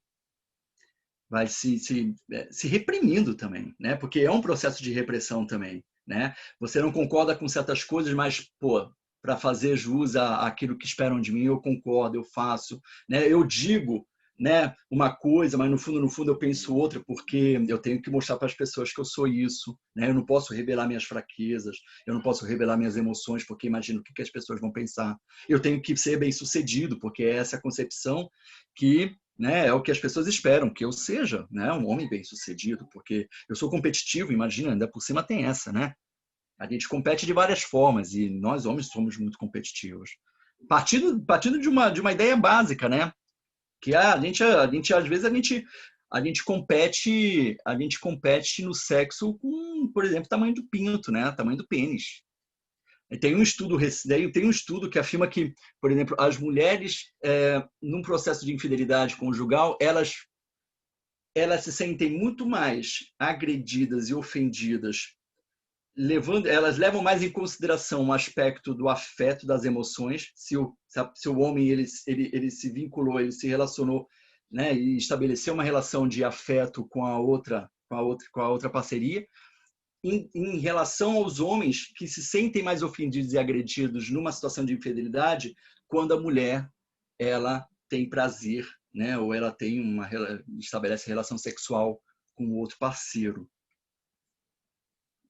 se reprimindo também, né? Porque é um processo de repressão também, né? Você não concorda com certas coisas, mas, pô, para fazer jus àquilo que esperam de mim, eu concordo, eu faço, né? Eu digo, né, uma coisa, mas no fundo eu penso outra, porque eu tenho que mostrar para as pessoas que eu sou isso, né? Eu não posso revelar minhas fraquezas, eu não posso revelar minhas emoções, porque imagino o que as pessoas vão pensar. Eu tenho que ser bem-sucedido, porque é essa concepção que, né, é o que as pessoas esperam que eu seja, né, um homem bem-sucedido, porque eu sou competitivo, imagina, ainda por cima tem essa, né? A gente compete de várias formas e nós homens somos muito competitivos. Partindo de uma ideia básica, né? Que a gente às vezes a gente compete no sexo com, por exemplo, tamanho do pinto, né? Tamanho do pênis. Tem um estudo que afirma que, por exemplo, as mulheres, num processo de infidelidade conjugal, elas se sentem muito mais agredidas e ofendidas, elas levam mais em consideração o aspecto do afeto, das emoções. Se o homem ele se vinculou, ele se relacionou, né, e estabeleceu uma relação de afeto com a outra parceria, em relação aos homens que se sentem mais ofendidos e agredidos numa situação de infidelidade, quando a mulher ela tem prazer, né, ou ela estabelece relação sexual com o outro parceiro.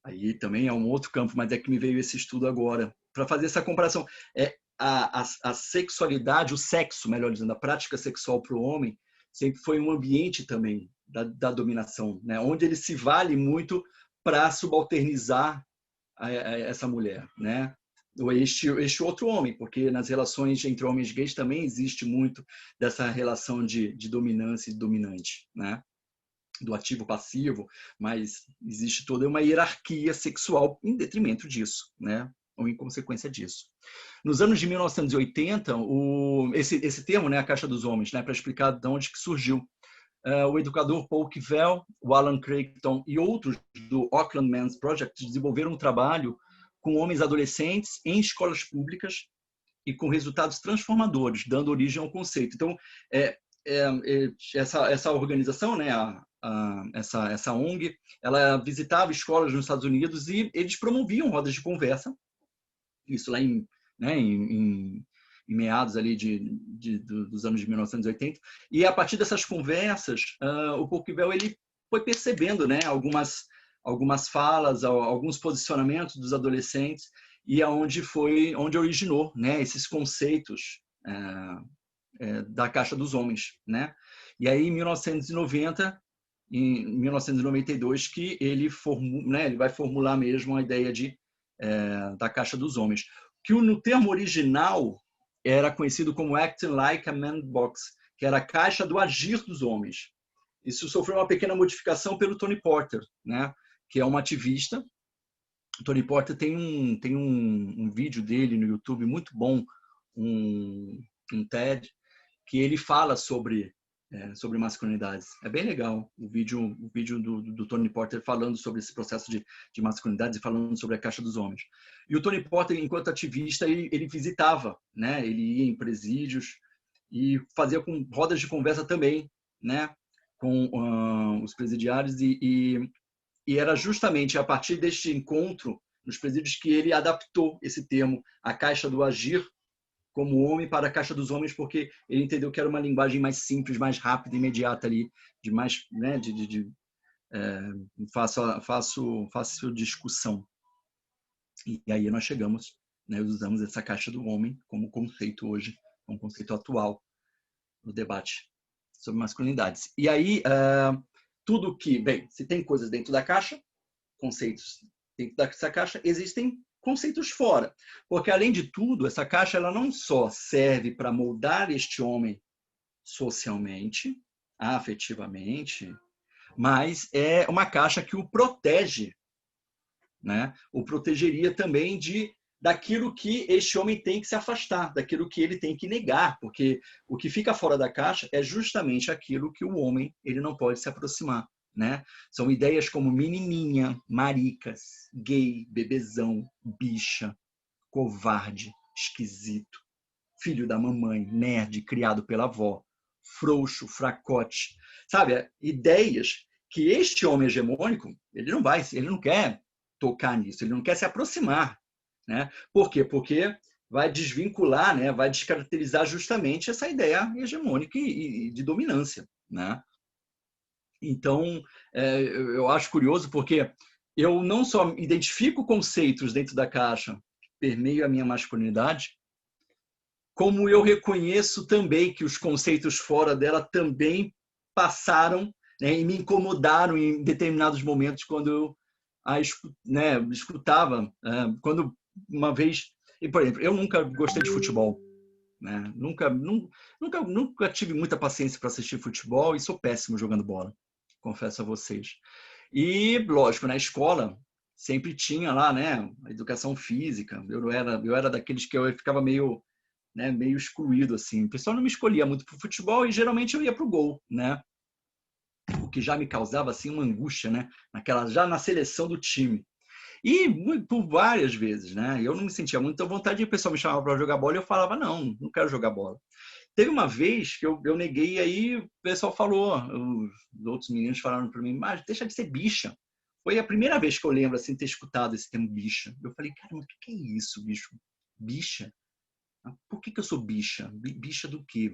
Aí também é um outro campo, mas é que me veio esse estudo agora para fazer essa comparação. A sexualidade, o sexo, melhor dizendo, a prática sexual para o homem sempre foi um ambiente também da dominação, né, onde ele se vale muito para subalternizar essa mulher, né? Ou este outro homem, porque nas relações entre homens gays também existe muito dessa relação de dominância e dominante, né? Do ativo passivo, mas existe toda uma hierarquia sexual em detrimento disso, né? Ou em consequência disso. Nos anos de 1980, esse termo, né, a caixa dos homens, né, para explicar de onde que surgiu. O educador Paul Kivel, o Alan Creighton e outros do Auckland Men's Project desenvolveram um trabalho com homens adolescentes em escolas públicas e com resultados transformadores, dando origem ao conceito. Então, essa organização, né, essa ONG, ela visitava escolas nos Estados Unidos e eles promoviam rodas de conversa, isso lá em meados ali dos anos de 1980, e a partir dessas conversas, o Paul Kivel ele foi percebendo, né, algumas falas, alguns posicionamentos dos adolescentes, e onde originou, né, esses conceitos da caixa dos homens, né? E aí, em 1990, em 1992, que ele vai formular mesmo a ideia da caixa dos homens, que no termo original era conhecido como Acting Like a Man Box, que era a caixa do agir dos homens. Isso sofreu uma pequena modificação pelo Tony Porter, né? Que é um ativista. O Tony Porter tem um vídeo dele no YouTube muito bom, um TED, que ele fala sobre masculinidades. É bem legal o vídeo do Tony Porter falando sobre esse processo de masculinidades e falando sobre a caixa dos homens. E o Tony Porter, enquanto ativista, ele visitava, né? Ele ia em presídios e fazia com rodas de conversa também, né? Com os presidiários e era justamente a partir deste encontro nos presídios que ele adaptou esse termo, a caixa do agir, como homem, para a caixa dos homens, porque ele entendeu que era uma linguagem mais simples, mais rápida, imediata ali, de mais, né, fácil discussão. E aí nós chegamos, né, usamos essa caixa do homem como conceito hoje, como conceito atual no debate sobre masculinidades. E aí, tudo que, bem, se tem coisas dentro da caixa, conceitos dentro dessa caixa, existem conceitos fora. Porque, além de tudo, essa caixa ela não só serve para moldar este homem socialmente, afetivamente, mas é uma caixa que o protege, né? O protegeria também daquilo que este homem tem que se afastar, daquilo que ele tem que negar, porque o que fica fora da caixa é justamente aquilo que o homem ele não pode se aproximar, né? São ideias como menininha, maricas, gay, bebezão, bicha, covarde, esquisito, filho da mamãe, nerd, criado pela avó, frouxo, fracote, sabe? Ideias que este homem hegemônico, ele não quer tocar nisso, ele não quer se aproximar, né? Por quê? Porque vai desvincular, né? Vai descaracterizar justamente essa ideia hegemônica e de dominância, né? Então, eu acho curioso porque eu não só identifico conceitos dentro da caixa que permeiam a minha masculinidade, como eu reconheço também que os conceitos fora dela também passaram, né, e me incomodaram em determinados momentos quando eu escutava. Quando uma vez, por exemplo, eu nunca gostei de futebol, né? Nunca tive muita paciência para assistir futebol e sou péssimo jogando bola, confesso a vocês. E, lógico, na escola sempre tinha lá, né, a educação física. Eu era daqueles que eu ficava meio excluído, assim. O pessoal não me escolhia muito para o futebol e geralmente eu ia para o gol, né? O que já me causava assim uma angústia, né? Já na seleção do time. E por várias vezes, né? Eu não me sentia muito à vontade e o pessoal me chamava para jogar bola e eu falava, não quero jogar bola. Teve uma vez que eu neguei e aí o pessoal falou, os outros meninos falaram para mim, mas deixa de ser bicha. Foi a primeira vez que eu lembro assim, ter escutado esse termo bicha. Eu falei, cara, mas o que é isso, bicho? Bicha? Por que eu sou bicha? Bicha do quê?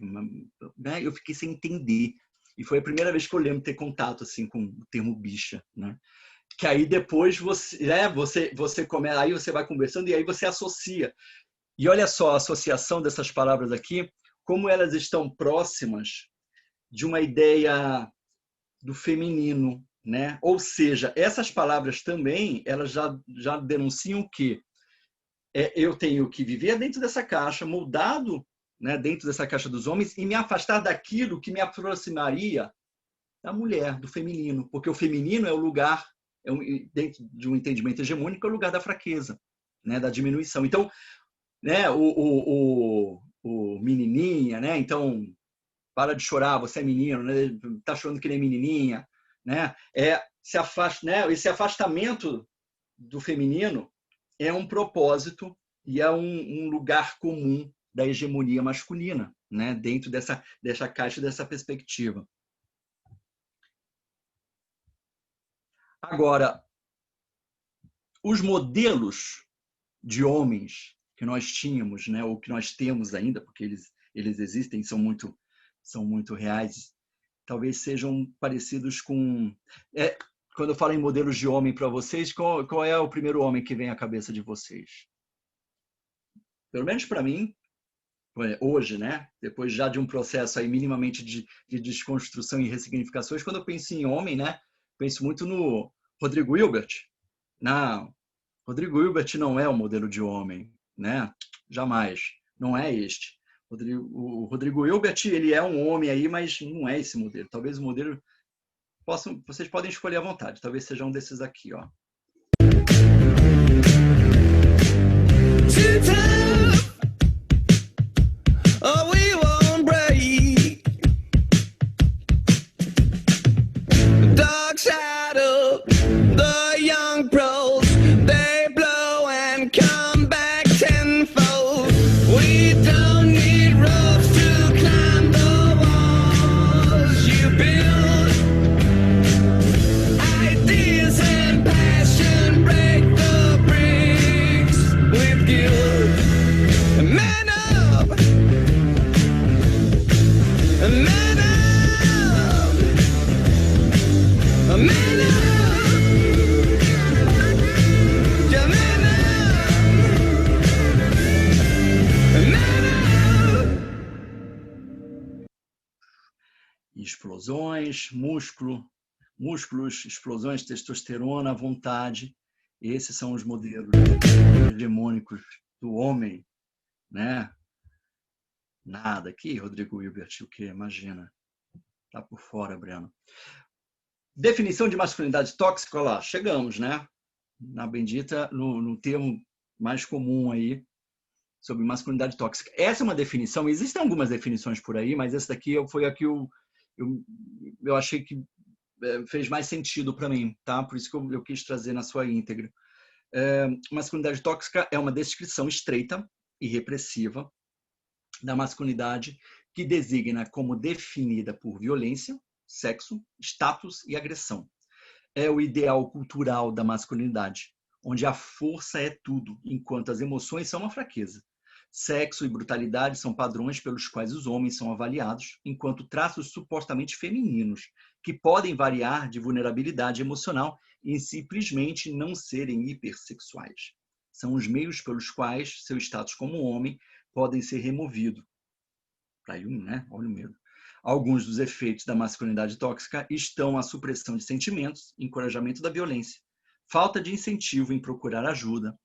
Né? Eu fiquei sem entender. E foi a primeira vez que eu lembro de ter contato assim, com o termo bicha, né? Que aí depois você começa, aí você vai conversando e aí você associa. E olha só a associação dessas palavras aqui, como elas estão próximas de uma ideia do feminino, né? Ou seja, essas palavras também, elas já denunciam o quê? Eu tenho que viver dentro dessa caixa, moldado, né, dentro dessa caixa dos homens e me afastar daquilo que me aproximaria da mulher, do feminino. Porque o feminino é o lugar, dentro de um entendimento hegemônico, é o lugar da fraqueza, né, da diminuição. Então, né, o menininha, né? Então, para de chorar, você é menino, né? Tá chorando que nem menininha, né? Né? Esse afastamento do feminino é um propósito e é um lugar comum da hegemonia masculina, né? Dentro dessa caixa, dessa perspectiva. Agora, os modelos de homens que nós tínhamos, né? Ou que nós temos ainda, porque eles existem, são muito reais, talvez sejam parecidos com... Quando eu falo em modelos de homem para vocês, qual é o primeiro homem que vem à cabeça de vocês? pelo menos para mim, hoje, né? Depois já de um processo aí minimamente de desconstrução e ressignificações, quando eu penso em homem, né? Penso muito no Rodrigo Hilbert. Não, Rodrigo Hilbert não é o modelo de homem, né? Jamais. Não é este. O Rodrigo Hilbert, ele é um homem aí, mas não é esse modelo. Talvez o modelo vocês podem escolher à vontade. Talvez seja um desses aqui, ó. Explosões, músculos, explosões, testosterona, vontade. Esses são os modelos hegemônicos do homem, né? Nada aqui, Rodrigo Hilbert, o que? Imagina. Tá por fora, Breno. Definição de masculinidade tóxica, olha lá, chegamos, né? Na bendita, no termo mais comum aí, sobre masculinidade tóxica. Essa é uma definição, existem algumas definições por aí, mas essa daqui foi a que eu achei que fez mais sentido para mim, tá? Por isso que eu quis trazer na sua íntegra. Masculinidade tóxica é uma descrição estreita e repressiva da masculinidade que designa como definida por violência, sexo, status e agressão. É o ideal cultural da masculinidade, onde a força é tudo, enquanto as emoções são uma fraqueza. Sexo e brutalidade são padrões pelos quais os homens são avaliados, enquanto traços supostamente femininos, que podem variar de vulnerabilidade emocional e simplesmente não serem hipersexuais. São os meios pelos quais seu status como homem podem ser removido. Né? Olha o medo. Alguns dos efeitos da masculinidade tóxica estão a supressão de sentimentos, encorajamento da violência, falta de incentivo em procurar ajuda,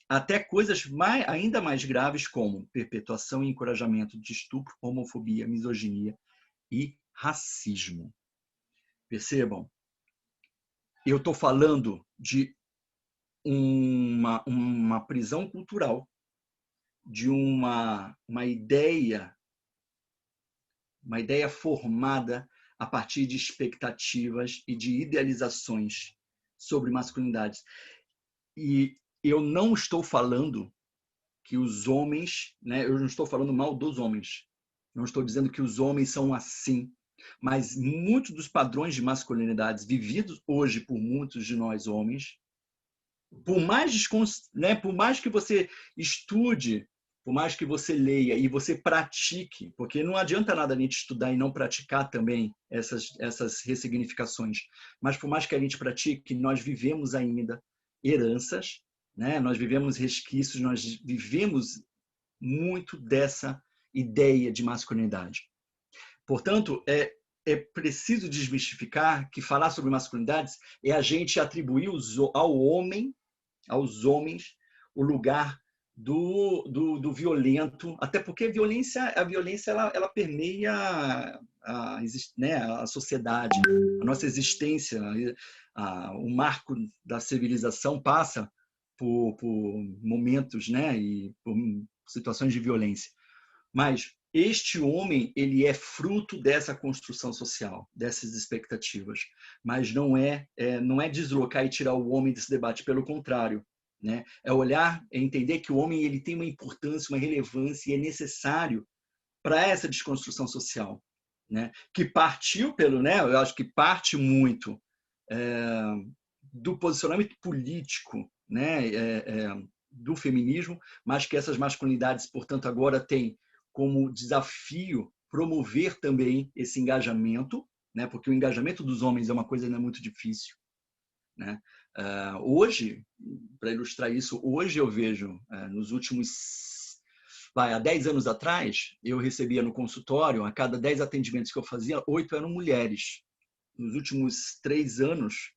até coisas ainda mais graves como perpetuação e encorajamento de estupro, homofobia, misoginia e racismo. Percebam, eu estou falando de uma prisão cultural, de uma ideia formada a partir de expectativas e de idealizações sobre masculinidades. E eu não estou falando que os homens, né, eu não estou falando mal dos homens, não estou dizendo que os homens são assim, mas muitos dos padrões de masculinidades vividos hoje por muitos de nós homens, por mais que você estude, por mais que você leia e você pratique, porque não adianta nada a gente estudar e não praticar também essas ressignificações, mas por mais que a gente pratique, nós vivemos ainda heranças, né? Nós vivemos resquícios, nós vivemos muito dessa ideia de masculinidade. Portanto, é preciso desmistificar que falar sobre masculinidades é a gente atribuir aos homens, o lugar do violento, até porque a violência ela permeia a sociedade, a nossa existência, o marco da civilização passa por momentos, né, e por situações de violência. Mas este homem, ele é fruto dessa construção social, dessas expectativas, mas não é deslocar e tirar o homem desse debate, pelo contrário, né? É olhar, é entender que o homem ele tem uma importância, uma relevância e é necessário para essa desconstrução social, né? Que partiu eu acho que parte muito do posicionamento político, né? Do feminismo, mas que essas masculinidades, portanto, agora têm como desafio promover também esse engajamento, né? Porque o engajamento dos homens é uma coisa ainda muito difícil, né? Hoje, para ilustrar isso, hoje eu vejo nos últimos há 10 anos atrás, eu recebia no consultório, a cada 10 atendimentos que eu fazia, 8 eram mulheres. Nos últimos 3 anos,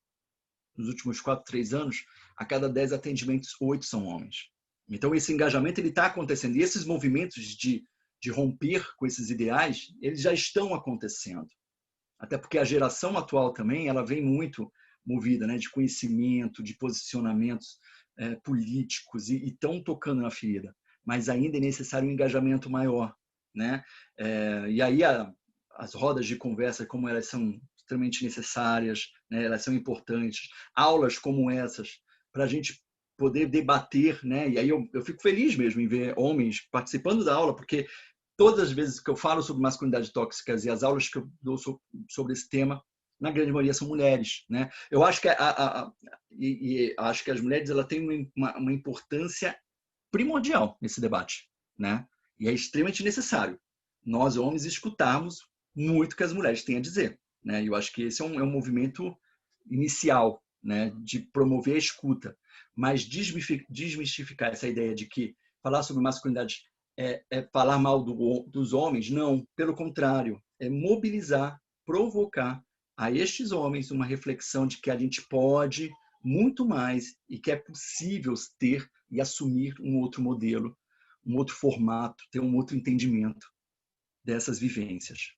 nos últimos 4, 3 anos, a cada 10 atendimentos, 8 são homens. Então, esse engajamento está acontecendo. E esses movimentos de romper com esses ideais, eles já estão acontecendo. Até porque a geração atual também, ela vem muito movida, né, de conhecimento, de posicionamentos políticos, e estão tocando na ferida. Mas ainda é necessário um engajamento maior, né? E aí as rodas de conversa, como elas são extremamente necessárias, né? Elas são importantes. Aulas como essas, para a gente poder debater, né? E aí eu fico feliz mesmo em ver homens participando da aula, porque todas as vezes que eu falo sobre masculinidade tóxicas e as aulas que eu dou sobre esse tema, na grande maioria são mulheres, né? Eu acho que acho que as mulheres ela têm uma importância primordial nesse debate, né? E é extremamente necessário nós homens escutarmos muito o que as mulheres têm a dizer, né? E eu acho que esse é um movimento inicial, né? De promover a escuta, mas desmistificar essa ideia de que falar sobre masculinidade é falar mal dos homens, não, pelo contrário, é mobilizar, provocar a estes homens uma reflexão de que a gente pode muito mais e que é possível ter e assumir um outro modelo, um outro formato, ter um outro entendimento dessas vivências.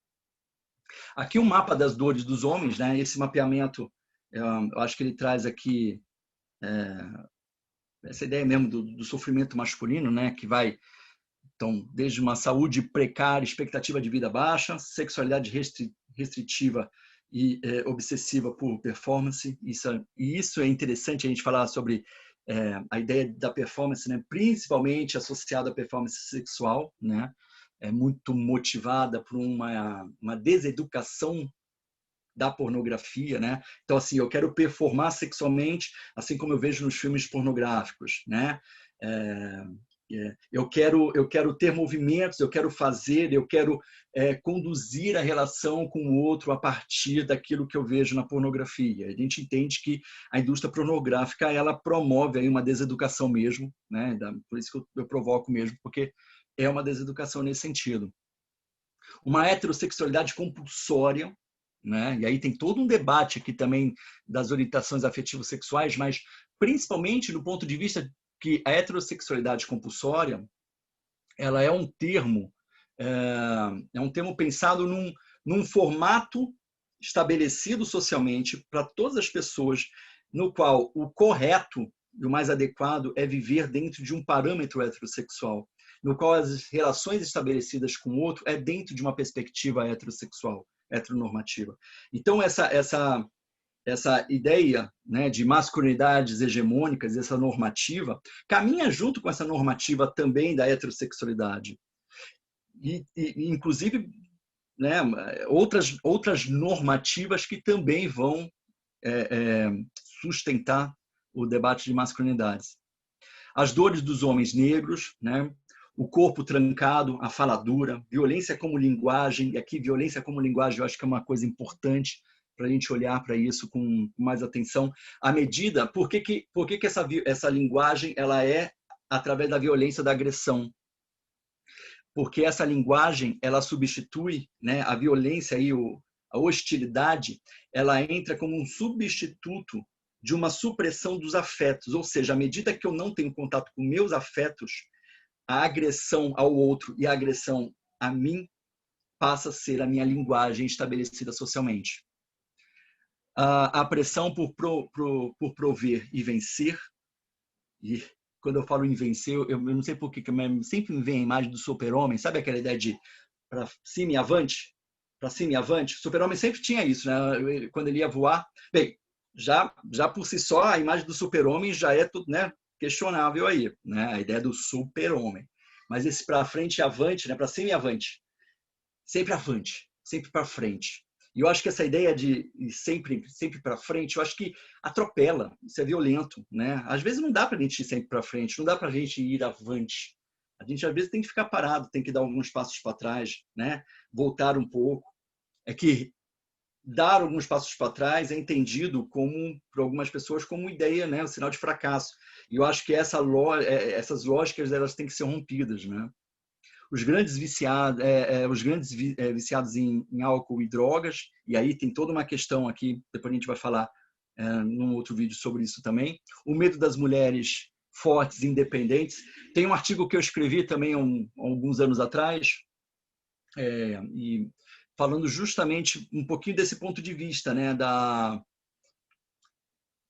Aqui um mapa das dores dos homens, né? Esse mapeamento, eu acho que ele traz aqui essa ideia mesmo do sofrimento masculino, né? Que vai então, desde uma saúde precária, expectativa de vida baixa, sexualidade restritiva e obsessiva por performance. Isso é interessante a gente falar sobre a ideia da performance, né? Principalmente associada à performance sexual, né? É muito motivada por uma deseducação da pornografia, né? Então, assim, eu quero performar sexualmente, assim como eu vejo nos filmes pornográficos, né? Eu quero ter movimentos, eu quero fazer, eu quero conduzir a relação com o outro a partir daquilo que eu vejo na pornografia. A gente entende que a indústria pornográfica ela promove aí uma deseducação mesmo, né? Por isso que eu provoco mesmo, porque é uma deseducação nesse sentido. Uma heterossexualidade compulsória, né? E aí tem todo um debate aqui também das orientações afetivo-sexuais, mas principalmente do ponto de vista que a heterossexualidade compulsória ela é um termo pensado num formato estabelecido socialmente para todas as pessoas, no qual o correto e o mais adequado é viver dentro de um parâmetro heterossexual, no qual as relações estabelecidas com o outro é dentro de uma perspectiva heterossexual, heteronormativa. Então, essa ideia, né, de masculinidades hegemônicas, essa normativa, caminha junto com essa normativa também da heterossexualidade. E inclusive, né, outras normativas que também vão sustentar o debate de masculinidades. As dores dos homens negros, né, o corpo trancado, a fala dura, violência como linguagem, e aqui violência como linguagem eu acho que é uma coisa importante para a gente olhar para isso com mais atenção. À medida, por que essa linguagem ela é através da violência, da agressão? Porque essa linguagem ela substitui, né, a violência e a hostilidade, ela entra como um substituto de uma supressão dos afetos, ou seja, à medida que eu não tenho contato com meus afetos, a agressão ao outro e a agressão a mim passa a ser a minha linguagem estabelecida socialmente. A pressão por prover e vencer, e quando eu falo em vencer, eu não sei por que, mas sempre me vem a imagem do super-homem, sabe aquela ideia de para cima e avante? Para cima e avante? O super-homem sempre tinha isso, né? Quando ele ia voar. Bem, já por si só, a imagem do super-homem já é tudo, né, questionável aí, né? A ideia do super-homem. Mas esse para frente e avante, né? Para cima e avante. Sempre avante, sempre para frente. E eu acho que essa ideia de sempre para frente, eu acho que atropela, isso é violento, né? Às vezes não dá para a gente ir sempre para frente, não dá para a gente ir avante. A gente às vezes tem que ficar parado, tem que dar alguns passos para trás, né? Voltar um pouco. É que dar alguns passos para trás é entendido como por algumas pessoas como ideia, né? Um sinal de fracasso. E eu acho que essas lógicas elas têm que ser rompidas, né? os grandes viciados, viciados em álcool e drogas, e aí tem toda uma questão aqui, depois a gente vai falar num outro vídeo sobre isso também. O medo das mulheres fortes, independentes. Tem um artigo que eu escrevi também há alguns anos atrás, e falando justamente um pouquinho desse ponto de vista, né,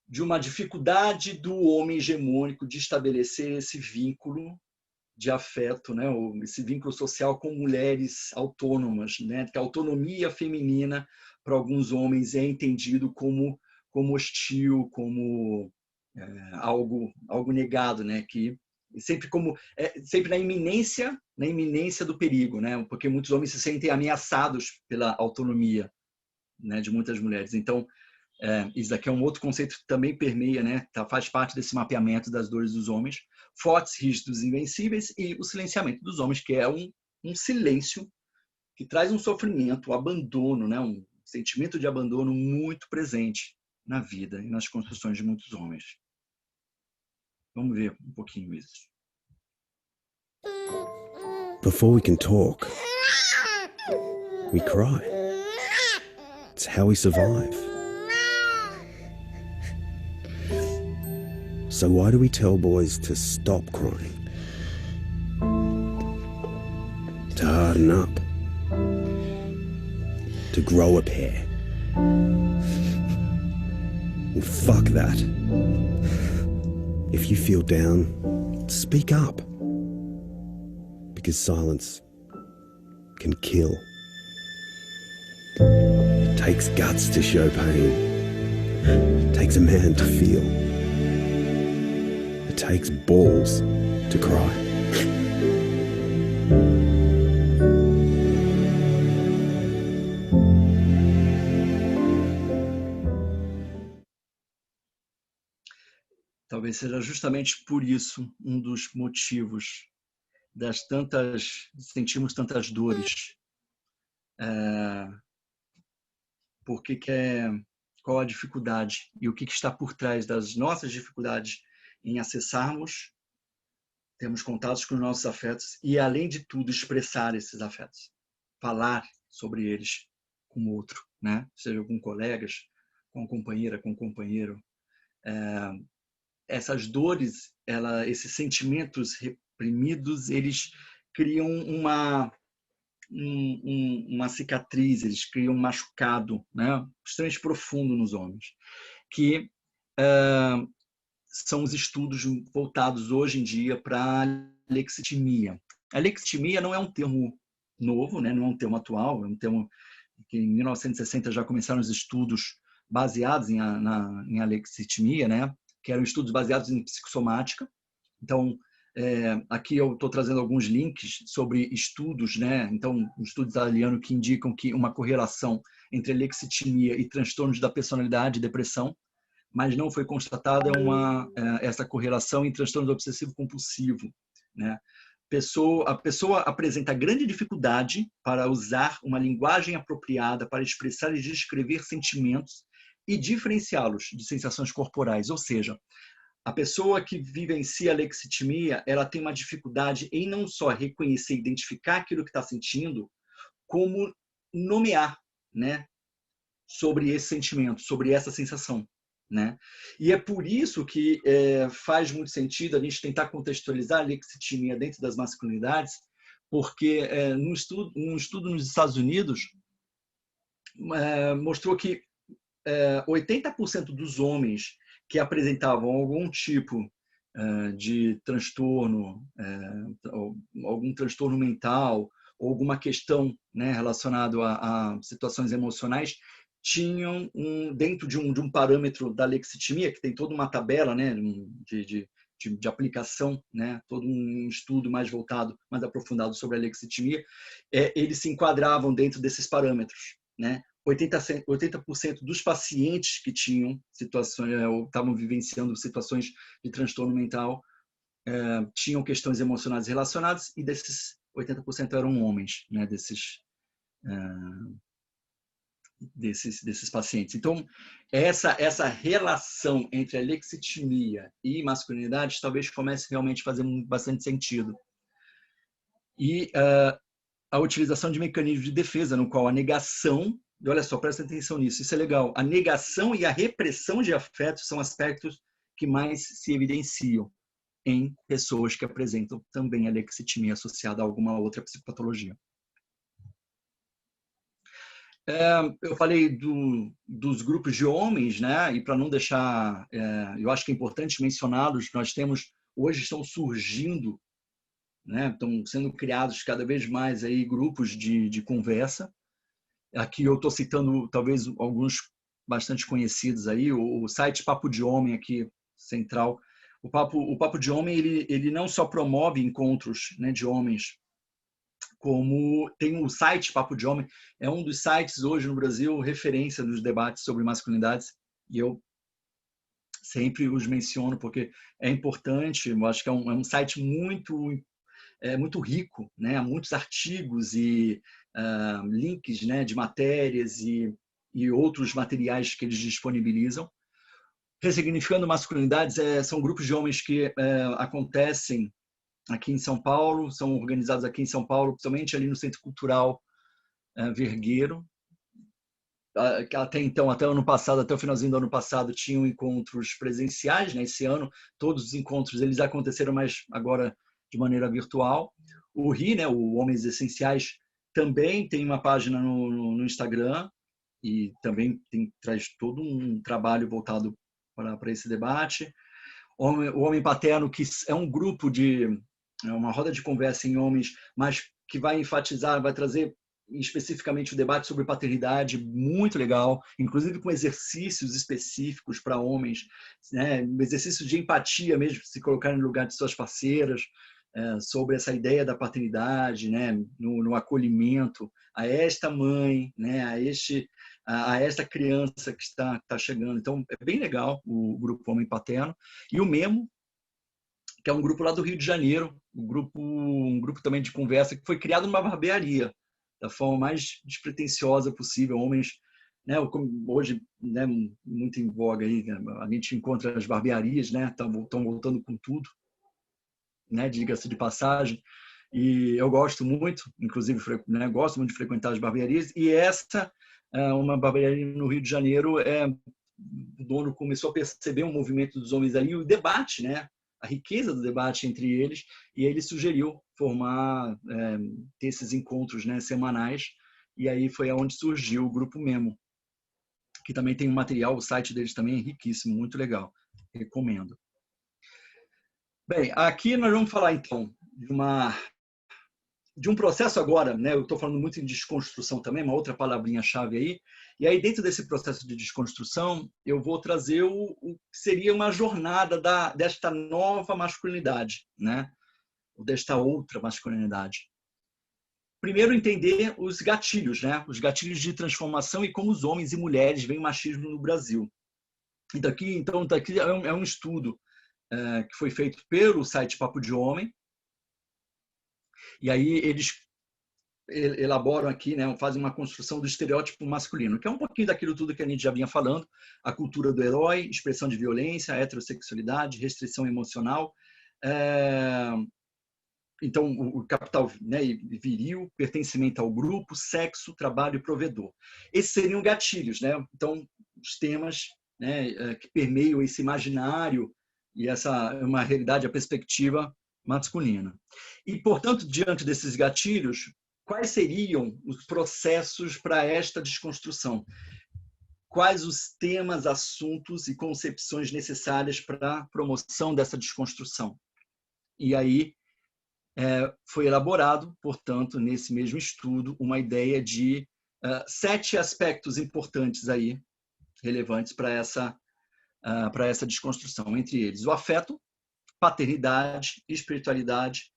de uma dificuldade do homem hegemônico de estabelecer esse vínculo de afeto, né, esse vínculo social com mulheres autônomas, né, que a autonomia feminina para alguns homens é entendido como hostil, como algo negado, né, que sempre sempre na iminência do perigo, né, porque muitos homens se sentem ameaçados pela autonomia, né, de muitas mulheres. Então, isso daqui é um outro conceito que também permeia, né, faz parte desse mapeamento das dores dos homens, fortes, rígidos, invencíveis, e o silenciamento dos homens, que é um silêncio que traz um sofrimento, um abandono, né, um sentimento de abandono muito presente na vida e nas construções de muitos homens. Vamos ver um pouquinho isso. Before we can talk, we cry. It's how we survive. So why do we tell boys to stop crying? To harden up? To grow a pair? Well, fuck that. If you feel down, speak up. Because silence can kill. It takes guts to show pain. It takes a man to feel. It takes balls to cry. Talvez seja justamente por isso um dos motivos sentimos tantas dores. Porque qual a dificuldade e o que está por trás das nossas dificuldades em acessarmos, termos contatos com os nossos afetos e, além de tudo, expressar esses afetos, falar sobre eles com o outro, né? Seja com colegas, com companheira, com companheiro. Essas dores, esses sentimentos reprimidos, eles criam uma cicatriz, eles criam um machucado, né, extremamente profundo nos homens, que são os estudos voltados hoje em dia para a lexitimia. A lexitimia não é um termo novo, né, não é um termo atual, é um termo que em 1960 já começaram os estudos baseados em alexitimia, né, que eram estudos baseados em psicossomática. Então, aqui eu estou trazendo alguns links sobre estudos, né? Então, um estudo italiano que indicam que uma correlação entre lexitimia e transtornos da personalidade e depressão, mas não foi constatada essa correlação em transtorno obsessivo-compulsivo, né? A pessoa apresenta grande dificuldade para usar uma linguagem apropriada para expressar e descrever sentimentos e diferenciá-los de sensações corporais, ou seja, a pessoa que vivencia a lexitimia, ela tem uma dificuldade em não só reconhecer e identificar aquilo que está sentindo, como nomear, né, sobre esse sentimento, sobre essa sensação, né? E é por isso que faz muito sentido a gente tentar contextualizar a lexitimia dentro das masculinidades, porque um estudo nos Estados Unidos mostrou que 80% dos homens que apresentavam algum tipo de transtorno, algum transtorno mental, ou alguma questão, né, relacionada a situações emocionais, tinham dentro de um parâmetro da lexitimia, que tem toda uma tabela, né, de aplicação, né, todo um estudo mais voltado, mais aprofundado sobre a lexitimia, eles se enquadravam dentro desses parâmetros, né? 80% dos pacientes que tinham situações ou estavam vivenciando situações de transtorno mental tinham questões emocionais relacionadas, e desses 80% eram homens, né, desses pacientes. Então, essa relação entre a lexitimia e masculinidade talvez comece realmente a fazer bastante sentido. e a utilização de mecanismos de defesa, no qual a negação, e olha só, presta atenção nisso, isso é legal, a negação e a repressão de afetos são aspectos que mais se evidenciam em pessoas que apresentam também alexitimia associada a alguma outra psicopatologia. Eu falei dos grupos de homens, né? E para não deixar, eu acho que é importante mencioná-los, nós temos, hoje estão surgindo, né? Estão sendo criados cada vez mais aí grupos de conversa. Aqui eu estou citando talvez alguns bastante conhecidos aí, o site Papo de Homem aqui, central. O Papo de Homem, ele não só promove encontros, né, de homens, como tem o site Papo de Homem, é um dos sites hoje no Brasil referência nos debates sobre masculinidades, e eu sempre os menciono porque é importante, eu acho que é um site muito rico, né? Há muitos artigos e links, né, de matérias e outros materiais que eles disponibilizam. Ressignificando masculinidades são grupos de homens que acontecem aqui em São Paulo, são organizados aqui em São Paulo, principalmente ali no Centro Cultural Vergueiro. Até então, até ano passado, até o finalzinho do ano passado, tinham encontros presenciais, né? Esse ano, todos os encontros eles aconteceram, mas agora de maneira virtual. O RI, né, o Homens Essenciais, também tem uma página no Instagram e também traz todo um trabalho voltado para esse debate. O Homem Paterno, que é um grupo uma roda de conversa em homens, mas que vai enfatizar, vai trazer especificamente o debate sobre paternidade, muito legal, inclusive com exercícios específicos para homens, né? Exercícios de empatia mesmo, se colocar no lugar de suas parceiras, sobre essa ideia da paternidade, né? No acolhimento a esta mãe, né? A esta criança que está chegando. Então, é bem legal o grupo Homem Paterno. E o Memo, que é um grupo lá do Rio de Janeiro, um grupo também de conversa, que foi criado numa barbearia, da forma mais despretensiosa possível. Homens, né, hoje, né, muito em voga aí, né, a gente encontra as barbearias, né, estão voltando com tudo, né, diga-se de passagem, e eu gosto muito, inclusive, né, gosto muito de frequentar as barbearias, e essa uma barbearia no Rio de Janeiro, o dono começou a perceber um movimento dos homens ali, o debate, né, a riqueza do debate entre eles, e ele sugeriu ter esses encontros, né, semanais, e aí foi aonde surgiu o Grupo Memo, que também tem um material, o site deles também é riquíssimo, muito legal, recomendo. Bem, aqui nós vamos falar então de um processo agora, né? Eu estou falando muito em desconstrução também, uma outra palavrinha-chave aí. E aí, dentro desse processo de desconstrução, eu vou trazer o que seria uma jornada desta nova masculinidade, né? Ou desta outra masculinidade. Primeiro, entender os gatilhos, né? Os gatilhos de transformação e como os homens e mulheres veem o machismo no Brasil. Então, aqui é um estudo que foi feito pelo site Papo de Homem. E aí eles elaboram aqui, né, fazem uma construção do estereótipo masculino, que é um pouquinho daquilo tudo que a gente já vinha falando, a cultura do herói, expressão de violência, heterossexualidade, restrição emocional, então o capital, né, viril, pertencimento ao grupo, sexo, trabalho e provedor. Esses seriam gatilhos, né? Então os temas, né, que permeiam esse imaginário e essa uma realidade, a perspectiva masculina. E, portanto, diante desses gatilhos, quais seriam os processos para esta desconstrução? Quais os temas, assuntos e concepções necessárias para a promoção dessa desconstrução? E aí foi elaborado, portanto, nesse mesmo estudo, uma ideia de 7 aspectos importantes aí, relevantes para essa desconstrução. Entre eles, o afeto, paternidade, espiritualidade,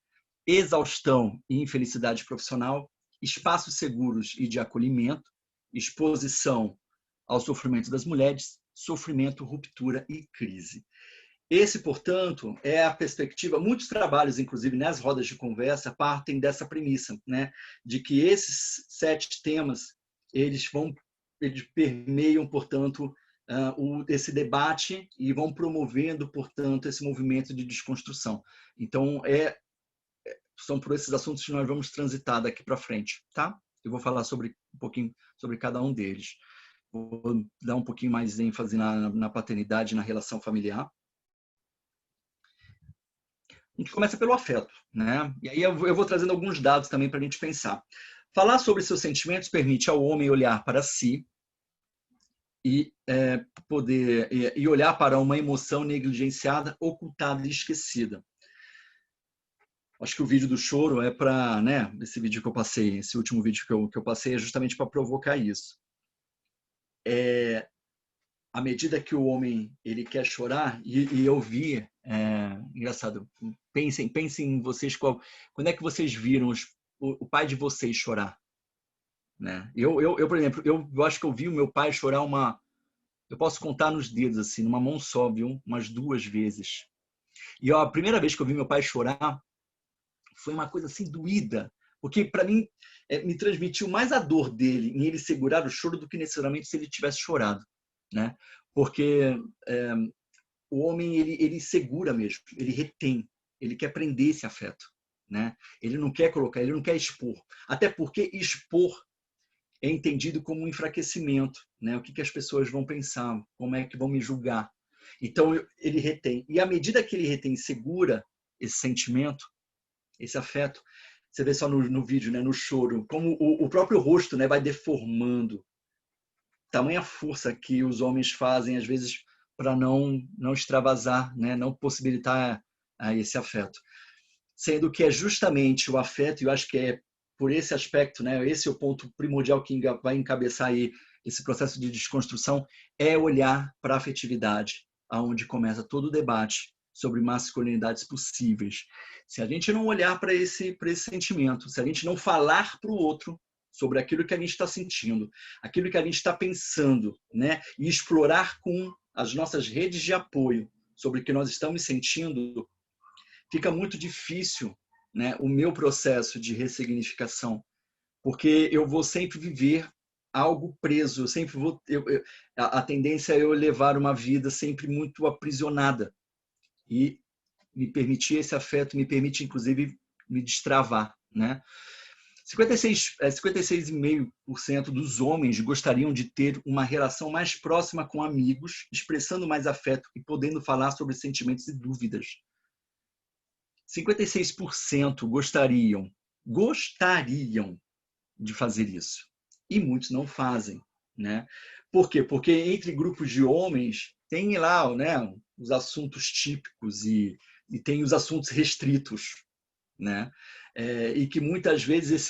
exaustão e infelicidade profissional, espaços seguros e de acolhimento, exposição ao sofrimento das mulheres, sofrimento, ruptura e crise. Esse, portanto, é a perspectiva, muitos trabalhos, inclusive nas rodas de conversa, partem dessa premissa, né, de que esses 7 temas, eles permeiam, portanto, esse debate e vão promovendo, portanto, esse movimento de desconstrução. Então, são por esses assuntos que nós vamos transitar daqui para frente, tá? Eu vou falar um pouquinho sobre cada um deles. Vou dar um pouquinho mais de ênfase na paternidade, na relação familiar. A gente começa pelo afeto, né? E aí eu vou trazendo alguns dados também para a gente pensar. Falar sobre seus sentimentos permite ao homem olhar para si e olhar para uma emoção negligenciada, ocultada e esquecida. Acho que o vídeo do choro é para, né? Esse vídeo que eu passei, esse último vídeo que eu passei é justamente para provocar isso. À medida que o homem ele quer chorar, e eu vi, engraçado, pensem em vocês, quando é que vocês viram o pai de vocês chorar? Né? Eu, por exemplo, eu acho que eu vi o meu pai chorar eu posso contar nos dedos, assim, numa mão só, viu? Umas 2 vezes. E a primeira vez que eu vi meu pai chorar, foi uma coisa assim doída, porque para mim me transmitiu mais a dor dele em ele segurar o choro do que necessariamente se ele tivesse chorado, né? Porque o homem ele segura mesmo, ele retém, ele quer prender esse afeto, né? Ele não quer colocar, ele não quer expor, até porque expor é entendido como um enfraquecimento, né? O que as pessoas vão pensar, como é que vão me julgar. Então ele retém, e à medida que ele retém, segura esse sentimento, esse afeto, você vê só no vídeo, né, no choro, como o próprio rosto, né, vai deformando. Tamanha força que os homens fazem, às vezes, para não extravasar, né, não possibilitar esse afeto. Sendo que é justamente o afeto, e eu acho que é por esse aspecto, né, esse é o ponto primordial que vai encabeçar aí esse processo de desconstrução, é olhar para a afetividade, aonde começa todo o debate sobre masculinidades possíveis. Se a gente não olhar para esse sentimento, se a gente não falar para o outro sobre aquilo que a gente está sentindo, aquilo que a gente está pensando, né, e explorar com as nossas redes de apoio sobre o que nós estamos sentindo, fica muito difícil, né, o meu processo de ressignificação, porque eu vou sempre viver algo preso, eu sempre vou, a tendência é eu levar uma vida sempre muito aprisionada. E me permitir esse afeto, me permite, inclusive, me destravar, né? 56,5% dos homens gostariam de ter uma relação mais próxima com amigos, expressando mais afeto e podendo falar sobre sentimentos e dúvidas. 56% gostariam de fazer isso. E muitos não fazem, né? Por quê? Porque entre grupos de homens tem lá, né, os assuntos típicos e tem os assuntos restritos, né? E que muitas vezes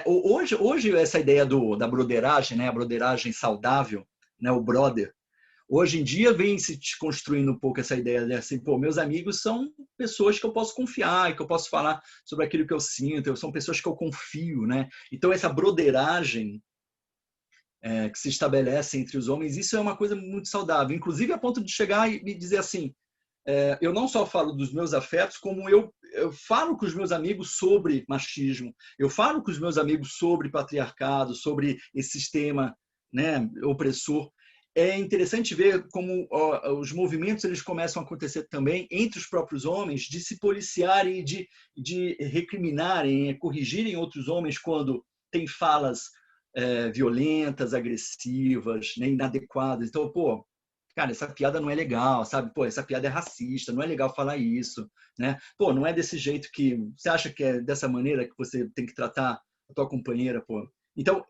hoje essa ideia da broderagem, né, a broderagem saudável, né, o brother, hoje em dia vem se desconstruindo um pouco essa ideia de assim, pô, meus amigos são pessoas que eu posso confiar, que eu posso falar sobre aquilo que eu sinto, são pessoas que eu confio, né? Então essa broderagem que se estabelece entre os homens, isso é uma coisa muito saudável, inclusive a ponto de chegar e me dizer assim, eu não só falo dos meus afetos, como eu falo com os meus amigos sobre machismo, eu falo com os meus amigos sobre patriarcado, sobre esse sistema, né, opressor. É interessante ver como os movimentos eles começam a acontecer também entre os próprios homens, de se policiarem, de recriminarem, corrigirem outros homens quando tem falas violentas, agressivas, né, inadequadas. Então, pô, cara, essa piada não é legal, sabe? Pô, essa piada é racista, não é legal falar isso, né? Pô, não é desse jeito que... Você acha que é dessa maneira que você tem que tratar a tua companheira, pô? Então,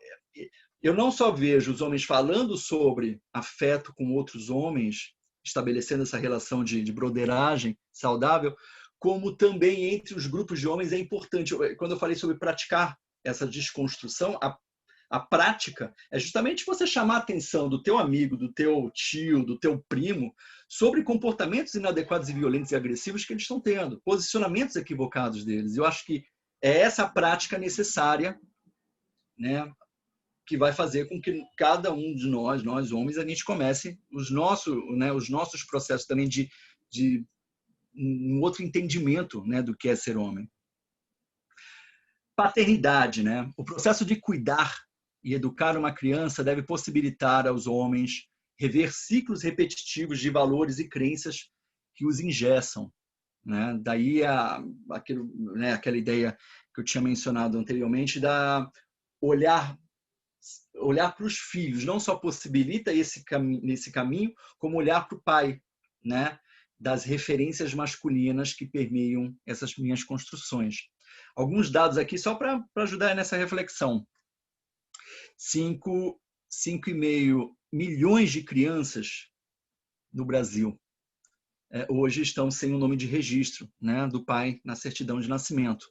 eu não só vejo os homens falando sobre afeto com outros homens, estabelecendo essa relação de broderagem saudável, como também entre os grupos de homens é importante. Quando eu falei sobre praticar essa desconstrução, a prática é justamente você chamar a atenção do teu amigo, do teu tio, do teu primo, sobre comportamentos inadequados e violentos e agressivos que eles estão tendo, posicionamentos equivocados deles. Eu acho que é essa prática necessária, né, que vai fazer com que cada um de nós homens, a gente comece os nossos processos também de um outro entendimento, né, do que é ser homem. Paternidade, né? O processo de cuidar e educar uma criança deve possibilitar aos homens rever ciclos repetitivos de valores e crenças que os engessam, né? Daí aquela ideia que eu tinha mencionado anteriormente da olhar para os filhos, não só possibilita esse caminho, como olhar para o pai, né? Das referências masculinas que permeiam essas minhas construções. Alguns dados aqui só para ajudar nessa reflexão. 5,5 milhões de crianças no Brasil hoje estão sem o nome de registro, né, do pai na certidão de nascimento.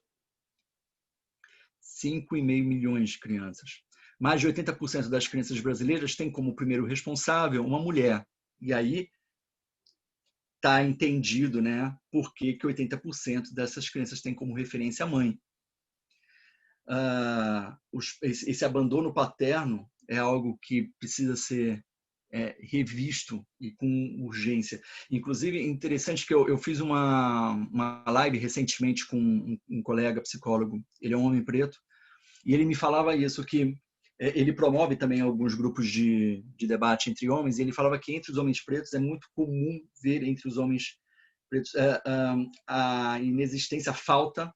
5,5 milhões de crianças. Mais de 80% das crianças brasileiras têm como primeiro responsável uma mulher. E aí está entendido, né, por que 80% dessas crianças têm como referência a mãe. Esse abandono paterno é algo que precisa ser revisto e com urgência. Inclusive, interessante que eu fiz uma live recentemente com um colega psicólogo, ele é um homem preto, e ele me falava isso, que ele promove também alguns grupos de debate entre homens, e ele falava que entre os homens pretos é muito comum ver entre os homens pretos a inexistência, a falta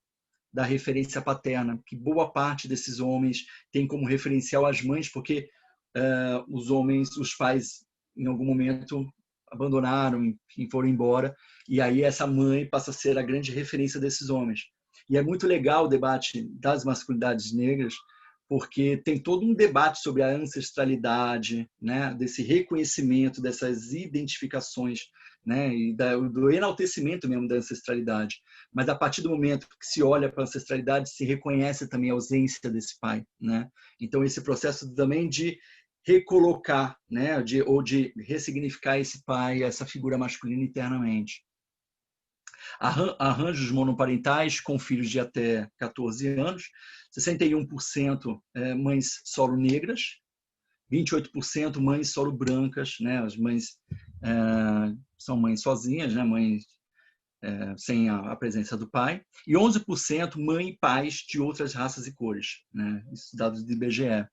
da referência paterna, que boa parte desses homens tem como referencial as mães, porque os pais, em algum momento, abandonaram, enfim, foram embora, e aí essa mãe passa a ser a grande referência desses homens. E é muito legal o debate das masculinidades negras, porque tem todo um debate sobre a ancestralidade, né, desse reconhecimento, dessas identificações, né, e do enaltecimento mesmo da ancestralidade. Mas a partir do momento que se olha para a ancestralidade, se reconhece também a ausência desse pai, né? Então esse processo também de recolocar, né, ou de ressignificar esse pai, essa figura masculina internamente. Arranjos monoparentais com filhos de até 14 anos, 61% mães solo negras, 28% mães solo brancas, né? As mães são mães sozinhas, né? Mães sem a presença do pai, e 11% mãe e pais de outras raças e cores, né? Isso dados do IBGE.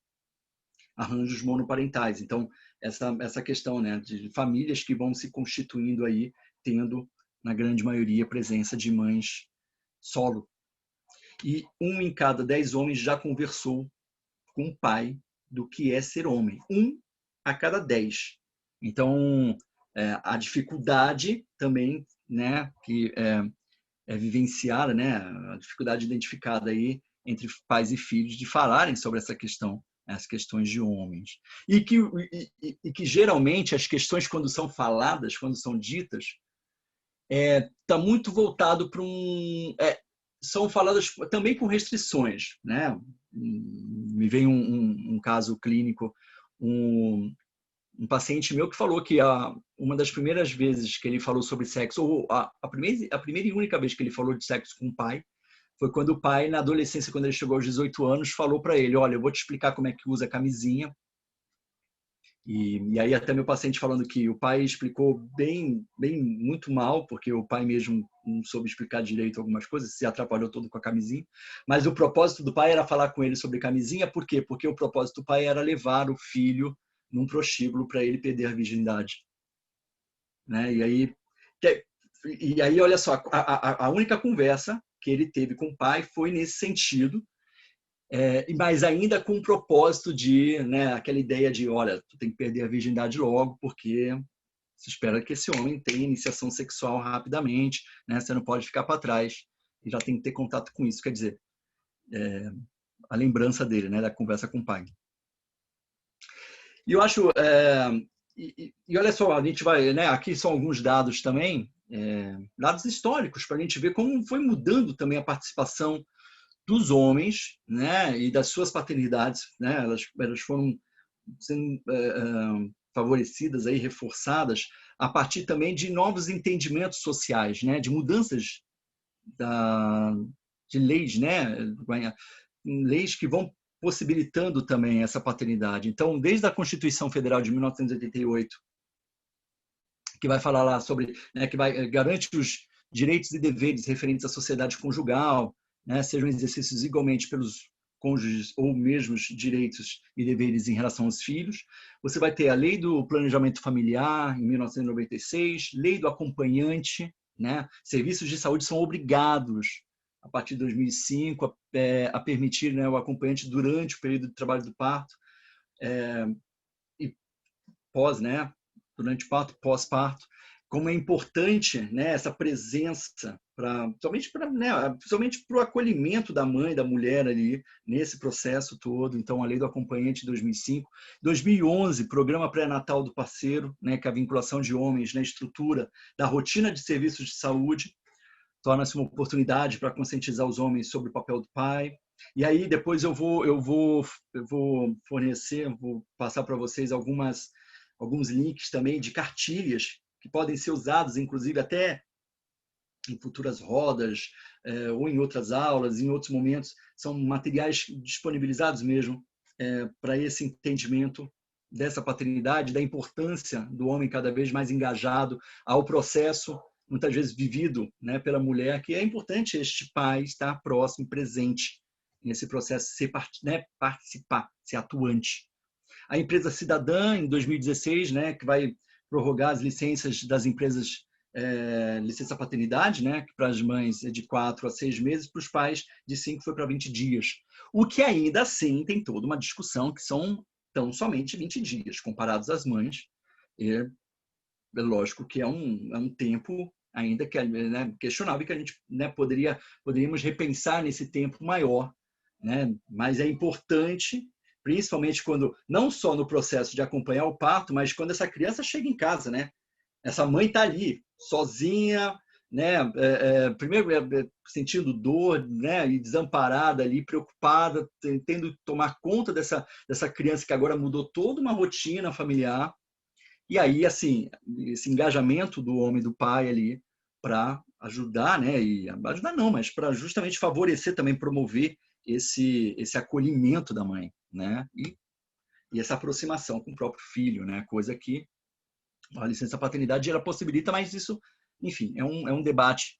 Arranjos monoparentais. Então, essa questão, né, de famílias que vão se constituindo aí, tendo, na grande maioria, presença de mães solo. E 1 em cada 10 homens já conversou com o pai do que é ser homem. 1 a cada 10. Então, a dificuldade também, né, que é vivenciada, né, a dificuldade identificada aí entre pais e filhos de falarem sobre essa questão, as questões de homens. E que geralmente as questões, quando são faladas, quando são ditas, está muito voltado para são faladas também com restrições, né? Me veio um caso clínico, um paciente meu que falou que uma das primeiras vezes que ele falou sobre sexo, ou a primeira e única vez que ele falou de sexo com o pai, foi quando o pai, na adolescência, quando ele chegou aos 18 anos, falou para ele: olha, eu vou te explicar como é que usa a camisinha. E aí até meu paciente falando que o pai explicou muito mal, porque o pai mesmo não soube explicar direito algumas coisas, se atrapalhou todo com a camisinha. Mas o propósito do pai era falar com ele sobre camisinha, por quê? Porque o propósito do pai era levar o filho num prostíbulo para ele perder a virgindade. Né? E aí, olha só, a única conversa que ele teve com o pai foi nesse sentido, mas ainda com o propósito de, né, aquela ideia de, olha, tu tem que perder a virgindade logo, porque se espera que esse homem tenha iniciação sexual rapidamente, né? Você não pode ficar para trás e já tem que ter contato com isso. Quer dizer, a lembrança dele, né, da conversa com o pai. E eu acho, e olha só, a gente vai, né, aqui são alguns dados também, dados históricos, para a gente ver como foi mudando também a participação dos homens, né, e das suas paternidades, né, elas foram sendo favorecidas aí, reforçadas a partir também de novos entendimentos sociais, né, de mudanças de leis, né, leis que vão possibilitando também essa paternidade. Então, desde a Constituição Federal de 1988, que vai falar lá sobre, né, que garante os direitos e deveres referentes à sociedade conjugal, né, sejam exercidos igualmente pelos cônjuges ou mesmos direitos e deveres em relação aos filhos. Você vai ter a Lei do Planejamento Familiar, em 1996, Lei do Acompanhante, né? Serviços de saúde são obrigados, a partir de 2005, a permitir, né, o acompanhante durante o período de trabalho do parto, e pós, né? Durante o parto, pós-parto. Como é importante, né, essa presença, principalmente para o acolhimento da mãe, da mulher ali, nesse processo todo. Então, a Lei do Acompanhante de 2005. 2011, Programa Pré-Natal do Parceiro, né, que é a vinculação de homens na estrutura da rotina de serviços de saúde, torna-se uma oportunidade para conscientizar os homens sobre o papel do pai. E aí, depois eu vou fornecer, vou passar para vocês alguns links também de cartilhas que podem ser usados, inclusive, até em futuras rodas, ou em outras aulas, em outros momentos. São materiais disponibilizados mesmo para esse entendimento dessa paternidade, da importância do homem cada vez mais engajado ao processo, muitas vezes vivido, né, pela mulher, que é importante este pai estar próximo, presente nesse processo, participar, ser atuante. A empresa cidadã, em 2016, né, que vai prorrogar as licenças das empresas, licença paternidade, né, que para as mães é de 4 a 6 meses, para os pais de 5 foi para 20 dias. O que ainda assim tem toda uma discussão que são tão somente 20 dias, comparados às mães. É lógico que é um tempo ainda que, né, questionável, que a gente, né, poderíamos repensar nesse tempo maior, né, mas é importante, principalmente quando, não só no processo de acompanhar o parto, mas quando essa criança chega em casa, né? Essa mãe está ali, sozinha, né? Primeiro sentindo dor, né? E desamparada ali, preocupada, tendo que tomar conta dessa criança que agora mudou toda uma rotina familiar. E aí, assim, esse engajamento do homem, do pai ali, para ajudar, né? E ajudar não, mas para justamente favorecer também, promover esse acolhimento da mãe, né? E essa aproximação com o próprio filho, né? Coisa que a licença paternidade ela possibilita, mas isso, enfim, é um debate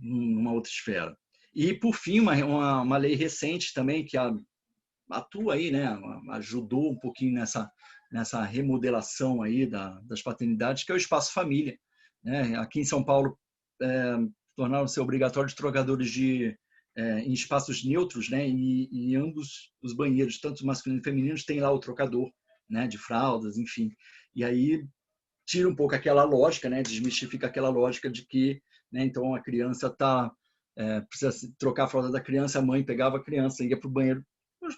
numa outra esfera. E, por fim, uma lei recente também que atua aí, né? Ajudou um pouquinho nessa remodelação aí das paternidades, que é o Espaço Família, né? Aqui em São Paulo, tornaram-se obrigatórios trocadores em espaços neutros, né? E em ambos os banheiros, tanto masculinos e femininos, tem lá o trocador, né? De fraldas, enfim. E aí tira um pouco aquela lógica, né? Desmistifica aquela lógica de que, né? Então a criança precisa trocar a fralda da criança, a mãe pegava a criança, ia para o banheiro,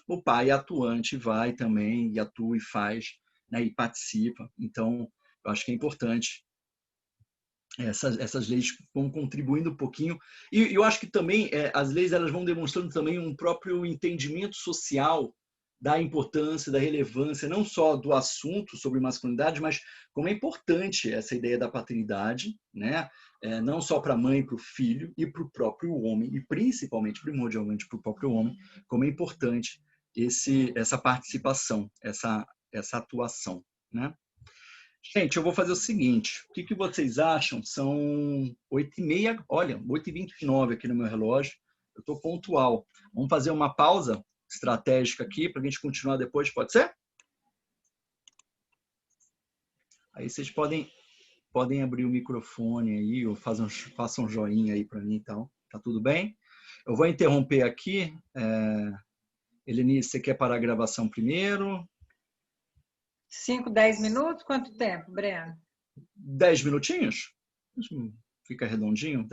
o pai atuante vai também e atua e faz, né? E participa. Então eu acho que é importante. Essas leis vão contribuindo um pouquinho, e eu acho que também as leis elas vão demonstrando também um próprio entendimento social da importância, da relevância, não só do assunto sobre masculinidade, mas como é importante essa ideia da paternidade, né? Não só para a mãe, para o filho e para o próprio homem, e principalmente, primordialmente, para o próprio homem, como é importante essa participação, essa atuação, né? Gente, eu vou fazer o seguinte, o que vocês acham? São 8h30, olha, 8h29 aqui no meu relógio, eu estou pontual. Vamos fazer uma pausa estratégica aqui para a gente continuar depois, pode ser? Aí vocês podem abrir o microfone aí, ou façam um joinha aí para mim, então, tá tudo bem? Eu vou interromper aqui. Eleni, você quer parar a gravação primeiro? 5, 10 minutos? Quanto tempo, Breno? 10 minutinhos? Fica redondinho.